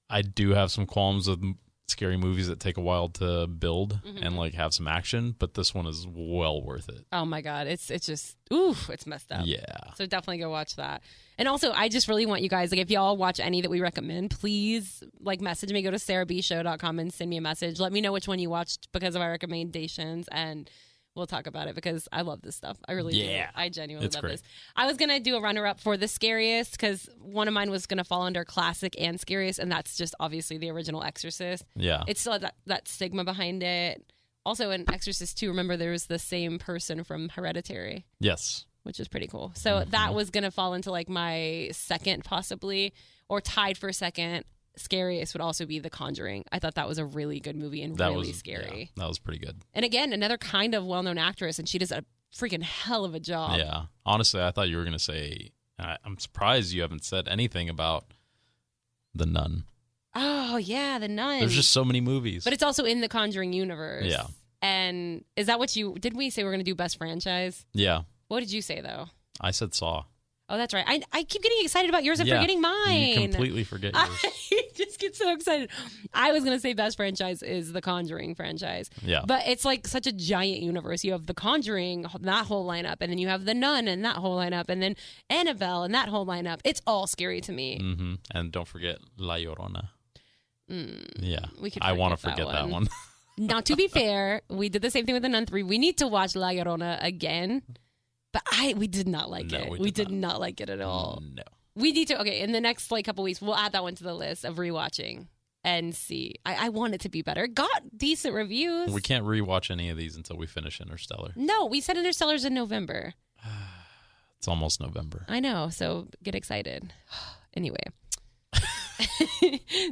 I do have some qualms with scary movies that take a while to build and like have some action, but this one is well worth it. Oh my God. It's just, it's messed up. Yeah. So definitely go watch that. And also, I just really want you guys, like, if y'all watch any that we recommend, please, like, message me. Go to sarahbshow.com and send me a message. Let me know which one you watched because of our recommendations, and we'll talk about it because I love this stuff. I really do. I genuinely love this. I was going to do a runner-up for the scariest because one of mine was going to fall under classic and scariest, and that's just obviously the original Exorcist. Yeah. It's still that stigma behind it. Also, in Exorcist 2, remember there was the same person from Hereditary. Yes. Which is pretty cool. So that was going to fall into like my second possibly, or tied for second. Scariest would also be The Conjuring. I thought that was a really good movie and really scary. Yeah, that was pretty good. And again, another kind of well-known actress, and she does a freaking hell of a job. Yeah. Honestly, I thought you were going to say, I'm surprised you haven't said anything about The Nun. Oh, yeah, The Nun. There's just so many movies. But it's also in the Conjuring universe. Yeah. And is that what did we say we're going to do best franchise? Yeah. What did you say, though? I said Saw. Oh, that's right. I keep getting excited about yours and forgetting mine. You completely forget yours. I just get so excited. I was going to say best franchise is the Conjuring franchise. Yeah. But it's like such a giant universe. You have the Conjuring, that whole lineup, and then you have the Nun and that whole lineup, and then Annabelle and that whole lineup. It's all scary to me. Mm-hmm. And don't forget La Llorona. Yeah. I want to forget that one. Now, to be fair, we did the same thing with the Nun 3. We need to watch La Llorona again. But we did not like it. We did not like it at all. No. We need to, in the next couple weeks, we'll add that one to the list of rewatching and see. I want it to be better. It got decent reviews. We can't rewatch any of these until we finish Interstellar. No, we said Interstellar's in November. It's almost November. I know, so get excited. Anyway.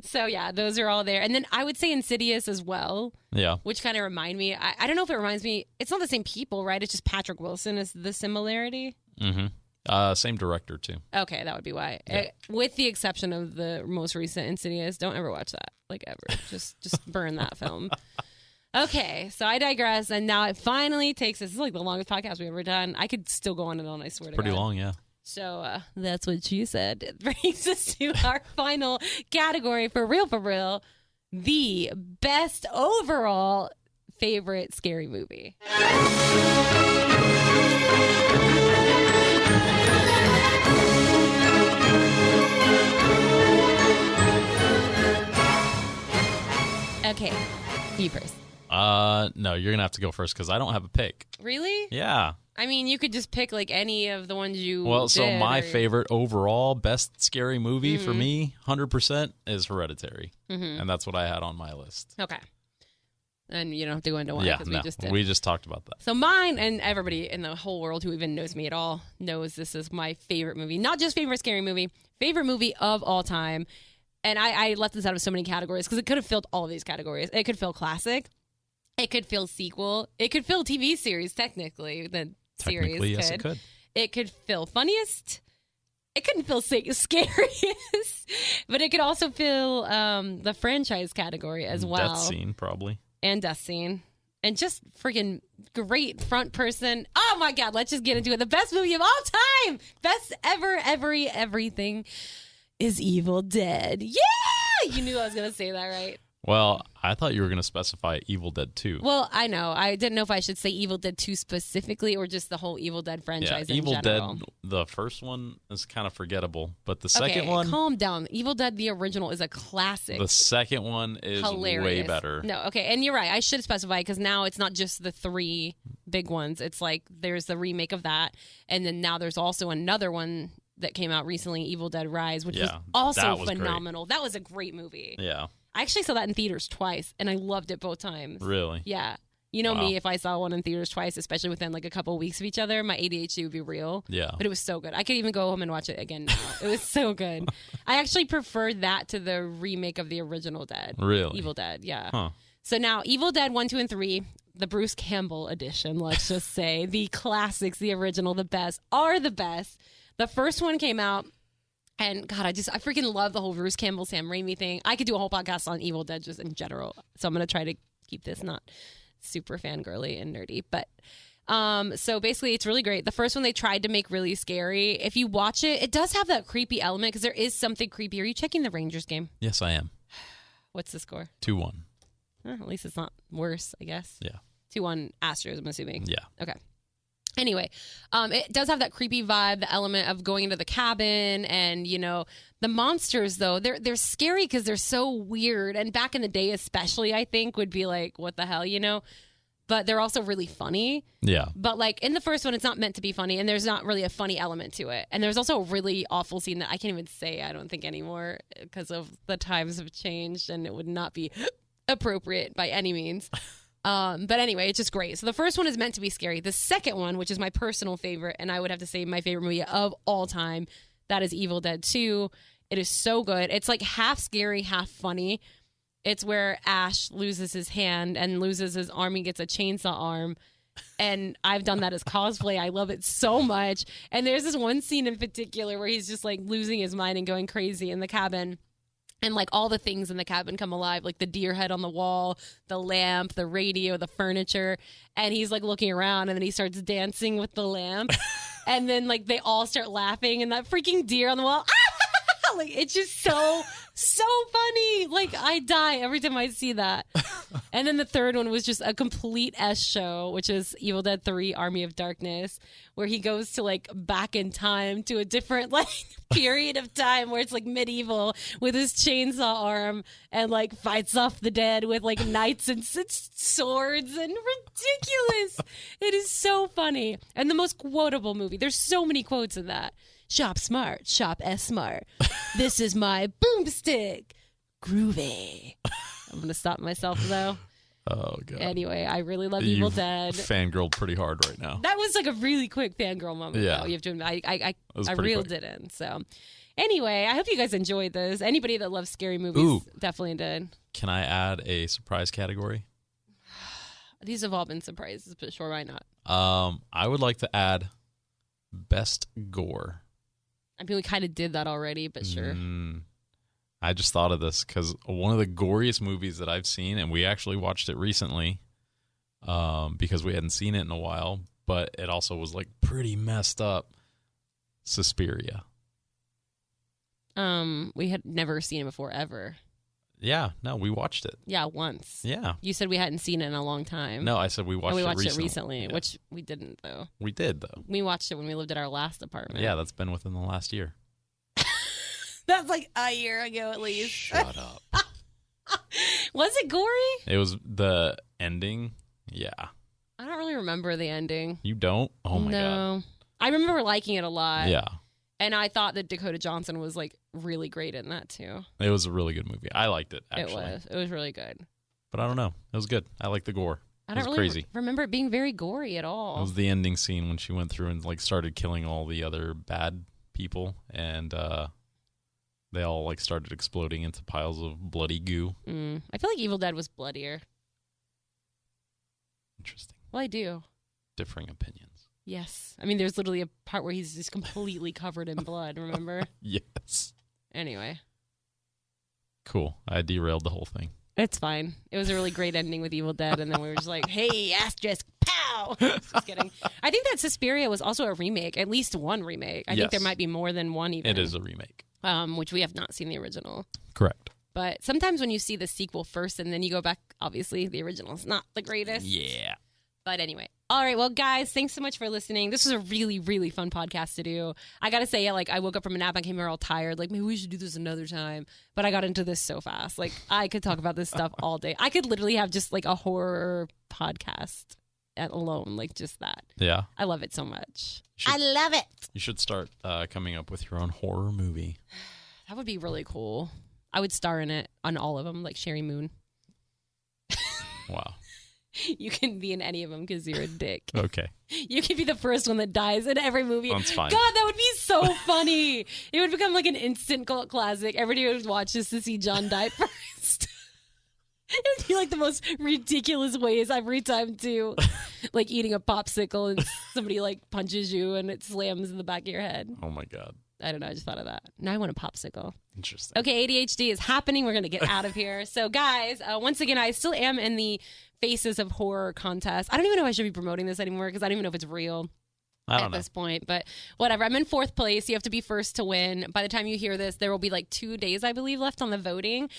So, yeah, those are all there. And then I would say Insidious as well. Yeah. Which kind of remind me. I don't know if it reminds me. It's not the same people, right? It's just Patrick Wilson is the similarity. Mm-hmm. Same director, too. Okay, that would be why. Yeah. With the exception of the most recent Insidious. Don't ever watch that. Like, ever. Just burn that film. Okay, so I digress. And now it finally takes us. This is like the longest podcast we've ever done. I could still go on and on, I swear to God. Pretty long, yeah. So that's what she said. It brings us to our final category for real, the best overall favorite scary movie. Okay, you first. No, you're gonna have to go first because I don't have a pick. Really? Yeah. I mean, you could just pick like any of the ones you. Well, so did, my or... favorite overall best scary movie for me, 100%, is Hereditary, and that's what I had on my list. Okay. And you don't have to go into one because we just talked about that. So mine, and everybody in the whole world who even knows me at all knows this is my favorite movie. Not just favorite scary movie, favorite movie of all time. And I left this out of so many categories because it could have filled all of these categories. It could fill classic. It could fill sequel. It could fill TV series, technically. Technically, yes, it could. It could fill funniest. It couldn't fill scariest. But it could also fill the franchise category as well. Death scene, probably. And death scene. And just freaking great front person. Oh, my God. Let's just get into it. The best movie of all time. Best ever, everything is Evil Dead. Yeah! You knew I was going to say that, right? Well, I thought you were going to specify Evil Dead 2. Well, I know. I didn't know if I should say Evil Dead 2 specifically or just the whole Evil Dead franchise in Evil general. Dead, the first one is kind of forgettable, but the second one... calm down. Evil Dead, the original, is a classic. The second one is hilarious. Way better. No, okay, and you're right. I should specify because now it's not just the 3 big ones. It's like there's the remake of that, and then now there's also another one that came out recently, Evil Dead Rise, which was also phenomenal. Great. That was a great movie. Yeah. I actually saw that in theaters twice, and I loved it both times. Really? Yeah. You know me, if I saw one in theaters twice, especially within like a couple of weeks of each other, my ADHD would be real. Yeah. But it was so good. I could even go home and watch it again now. It was so good. I actually prefer that to the remake of the original Dead. Really? Evil Dead, yeah. Huh. So now, Evil Dead 1, 2, and 3, the Bruce Campbell edition, let's just say, the classics, the original, the best, are the best. The first one came out. And God, I freaking love the whole Bruce Campbell, Sam Raimi thing. I could do a whole podcast on Evil Dead just in general. So I'm going to try to keep this not super fangirly and nerdy. But so basically, it's really great. The first one they tried to make really scary. If you watch it, it does have that creepy element because there is something creepy. Are you checking the Rangers game? Yes, I am. What's the score? 2-1. At least it's not worse, I guess. Yeah. 2-1 Astros, I'm assuming. Yeah. Okay. Anyway, it does have that creepy vibe, the element of going into the cabin, and you know the monsters. Though they're scary because they're so weird. And back in the day, especially, I think would be like, what the hell, you know? But they're also really funny. Yeah. But like in the first one, it's not meant to be funny, and there's not really a funny element to it. And there's also a really awful scene that I can't even say. I don't think anymore because of the times have changed, and it would not be appropriate by any means. But anyway, it's just great. So the first one is meant to be scary. The second one, which is my personal favorite, and I would have to say my favorite movie of all time, that is Evil Dead 2. It is so good. It's like half scary, half funny. It's where Ash loses his hand and loses his arm. He gets a chainsaw arm. And I've done that as cosplay. I love it so much. And there's this one scene in particular where he's just like losing his mind and going crazy in the cabin. And, like, all the things in the cabin come alive, like the deer head on the wall, the lamp, the radio, the furniture. And he's, like, looking around, and then he starts dancing with the lamp. And then, like, they all start laughing, and that freaking deer on the wall, like, it's just so funny. Like, I die every time I see that. And then the third one was just a complete S show, which is Evil Dead 3 Army of Darkness, where he goes to like back in time to a different like period of time where it's like medieval with his chainsaw arm and like fights off the dead with like knights and swords and ridiculous. It is so funny. And the most quotable movie. There's so many quotes in that. Shop smart, shop S-smart. This is my boomstick. Groovy. I'm going to stop myself, though. Oh, God. Anyway, I really love Evil Dead. Fangirled pretty hard right now. That was like a really quick fangirl moment, yeah. though. You have to admit, I reeled it in. So, anyway, I hope you guys enjoyed this. Anybody that loves scary movies definitely did. Can I add a surprise category? These have all been surprises, but sure, why not? I would like to add best gore. I mean, we kind of did that already, but sure. I just thought of this because one of the goriest movies that I've seen, and we actually watched it recently because we hadn't seen it in a while, but it also was like pretty messed up. Suspiria. We had never seen it before, ever. Yeah, no, we watched it. Yeah, once. Yeah. You said we hadn't seen it in a long time. No, I said we watched it recently. And we watched it recently, yeah. Which we didn't, though. We did, though. We watched it when we lived at our last apartment. Yeah, that's been within the last year. That's like a year ago, at least. Shut up. Was it gory? It was the ending. Yeah. I don't really remember the ending. You don't? Oh my God. No. I remember liking it a lot. Yeah. And I thought that Dakota Johnson was like really great in that too. It was a really good movie. I liked it, actually. It was really good. But I don't know. It was good. I like the gore. I It don't was really crazy. remember it being very gory at all. It was the ending scene when she went through and like started killing all the other bad people, and they all like started exploding into piles of bloody goo. I feel like Evil Dead was bloodier. Interesting. Well, I do. Differing opinions. Yes. I mean, there's literally a part where he's just completely covered in blood, remember? Yes. Anyway. Cool. I derailed the whole thing. It's fine. It was a really great ending with Evil Dead, and then we were just like, hey, asterisk, pow! Just kidding. I think that Suspiria was also a remake, at least one remake. I think there might be more than one even. It is a remake. Which we have not seen the original. Correct. But sometimes when you see the sequel first and then you go back, obviously, the original is not the greatest. Yeah. But anyway. All right. Well, guys, thanks so much for listening. This was a really, really fun podcast to do. I got to say, like, I woke up from a nap. I came here all tired. Like, maybe we should do this another time. But I got into this so fast. Like, I could talk about this stuff all day. I could literally have just, like, a horror podcast alone. Like, just that. Yeah. I love it so much. I love it. You should start coming up with your own horror movie. That would be really cool. I would star in it on all of them, like Sherry Moon. Wow. You can be in any of them because you're a dick. Okay. You can be the first one that dies in every movie. That's fine. God, that would be so funny. It would become like an instant cult classic. Everybody would watch this to see John die first. It would be like the most ridiculous ways every time too. Like eating a popsicle and somebody like punches you and it slams in the back of your head. Oh my God. I don't know. I just thought of that. Now I want a popsicle. Interesting. Okay, ADHD is happening. We're going to get out of here. So, guys, once again, I still am in the Faces of Horror contest. I don't even know if I should be promoting this anymore because I don't even know if it's real. I don't know. This point, but whatever. I'm in 4th place. You have to be first to win. By the time you hear this, there will be like 2 days, I believe, left on the voting.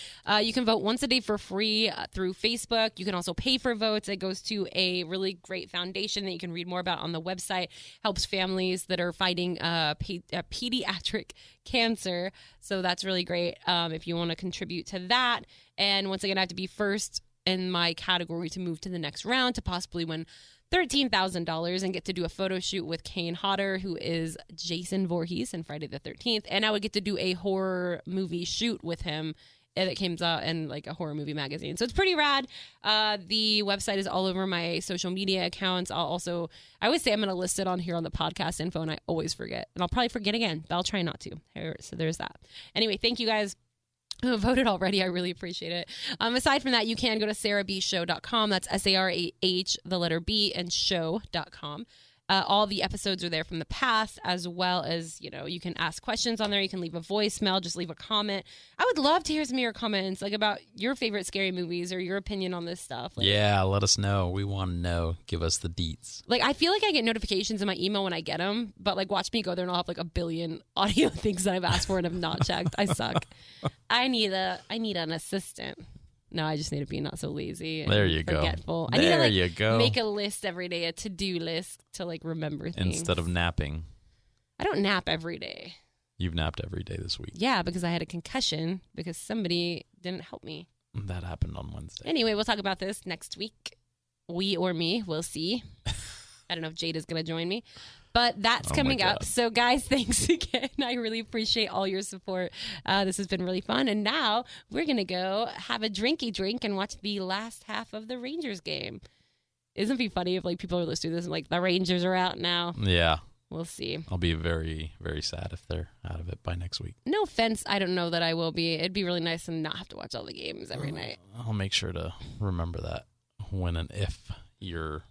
You can vote once a day for free through Facebook. You can also pay for votes. It goes to a really great foundation that you can read more about on the website. Helps families that are fighting pediatric cancer. So that's really great if you want to contribute to that. And once again, I have to be first in my category to move to the next round to possibly win $13,000 and get to do a photo shoot with Kane Hodder, who is Jason Voorhees in Friday the 13th. And I would get to do a horror movie shoot with him that comes out in like a horror movie magazine. So it's pretty rad. The website is all over my social media accounts. I always say I'm going to list it on here on the podcast info, and I always forget. And I'll probably forget again, but I'll try not to. So there's that. Anyway, thank you guys who voted already. I really appreciate it. Aside from that, you can go to sarahbshow.com. That's SARAH, the letter B, and show.com. All the episodes are there from the past, as well as, you can ask questions on there. You can leave a voicemail, just leave a comment. I would love to hear some of your comments, like about your favorite scary movies or your opinion on this stuff. Like, yeah, let us know. We want to know. Give us the deets. Like, I feel like I get notifications in my email when I get them, but like, watch me go there and I'll have like a billion audio things that I've asked for and have not checked. I suck. I need an assistant. No, I just need to be not so lazy and there you forgetful. Go. I need to, you go. Make a list every day, a to-do list to like remember things. Instead of napping. I don't nap every day. You've napped every day this week. Yeah, because I had a concussion because somebody didn't help me. That happened on Wednesday. Anyway, we'll talk about this next week. We or me, we'll see. I don't know if Jade is going to join me. But that's coming up. So, guys, thanks again. I really appreciate all your support. This has been really fun. And now we're going to go have a drinky drink and watch the last half of the Rangers game. Isn't it be funny if like people are listening to this and like the Rangers are out now? Yeah. We'll see. I'll be very, very sad if they're out of it by next week. No offense. I don't know that I will be. It'd be really nice to not have to watch all the games every night. I'll make sure to remember that when and if your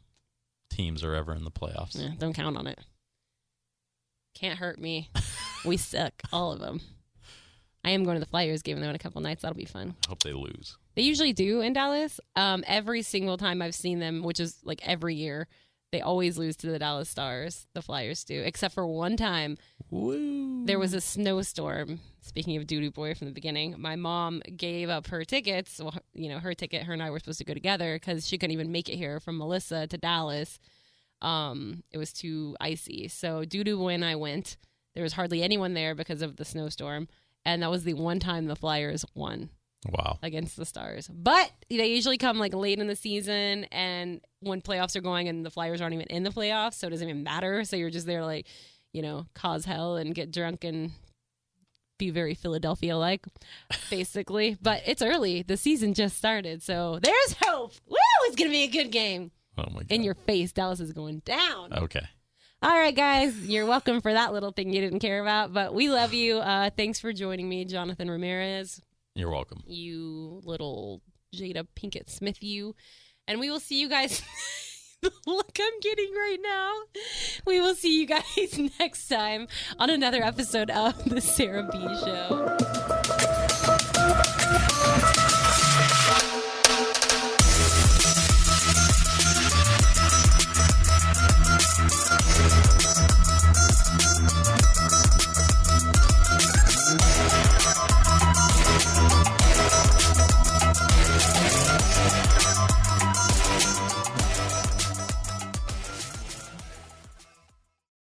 teams are ever in the playoffs. Yeah, don't count on it. Can't hurt me. We suck, all of them. I am going to the Flyers game though in a couple nights. That'll be fun. I hope they lose. They usually do in Dallas. Every single time I've seen them, which is like every year, they always lose to the Dallas Stars. The Flyers do, except for one time. Woo. There was a snowstorm. Speaking of doo-doo boy from the beginning, my mom gave up her tickets. Well, her ticket. Her and I were supposed to go together because she couldn't even make it here from Melissa to Dallas. It was too icy. So doo-doo boy and I went. There was hardly anyone there because of the snowstorm. And that was the one time the Flyers won. Wow. Against the Stars. But they usually come like late in the season and when playoffs are going and the Flyers aren't even in the playoffs, so it doesn't even matter. So you're just there like, cause hell and get drunk and be very Philadelphia-like, basically. But it's early. The season just started, so there's hope. Woo! It's going to be a good game. Oh, my God. In your face, Dallas is going down. Okay. All right, guys. You're welcome for that little thing you didn't care about, but we love you. Thanks for joining me, Jonathan Ramirez. You're welcome. You little Jada Pinkett Smith, you. And we will see you guys. The look I'm getting right now. We will see you guys next time on another episode of The Sarah B Show.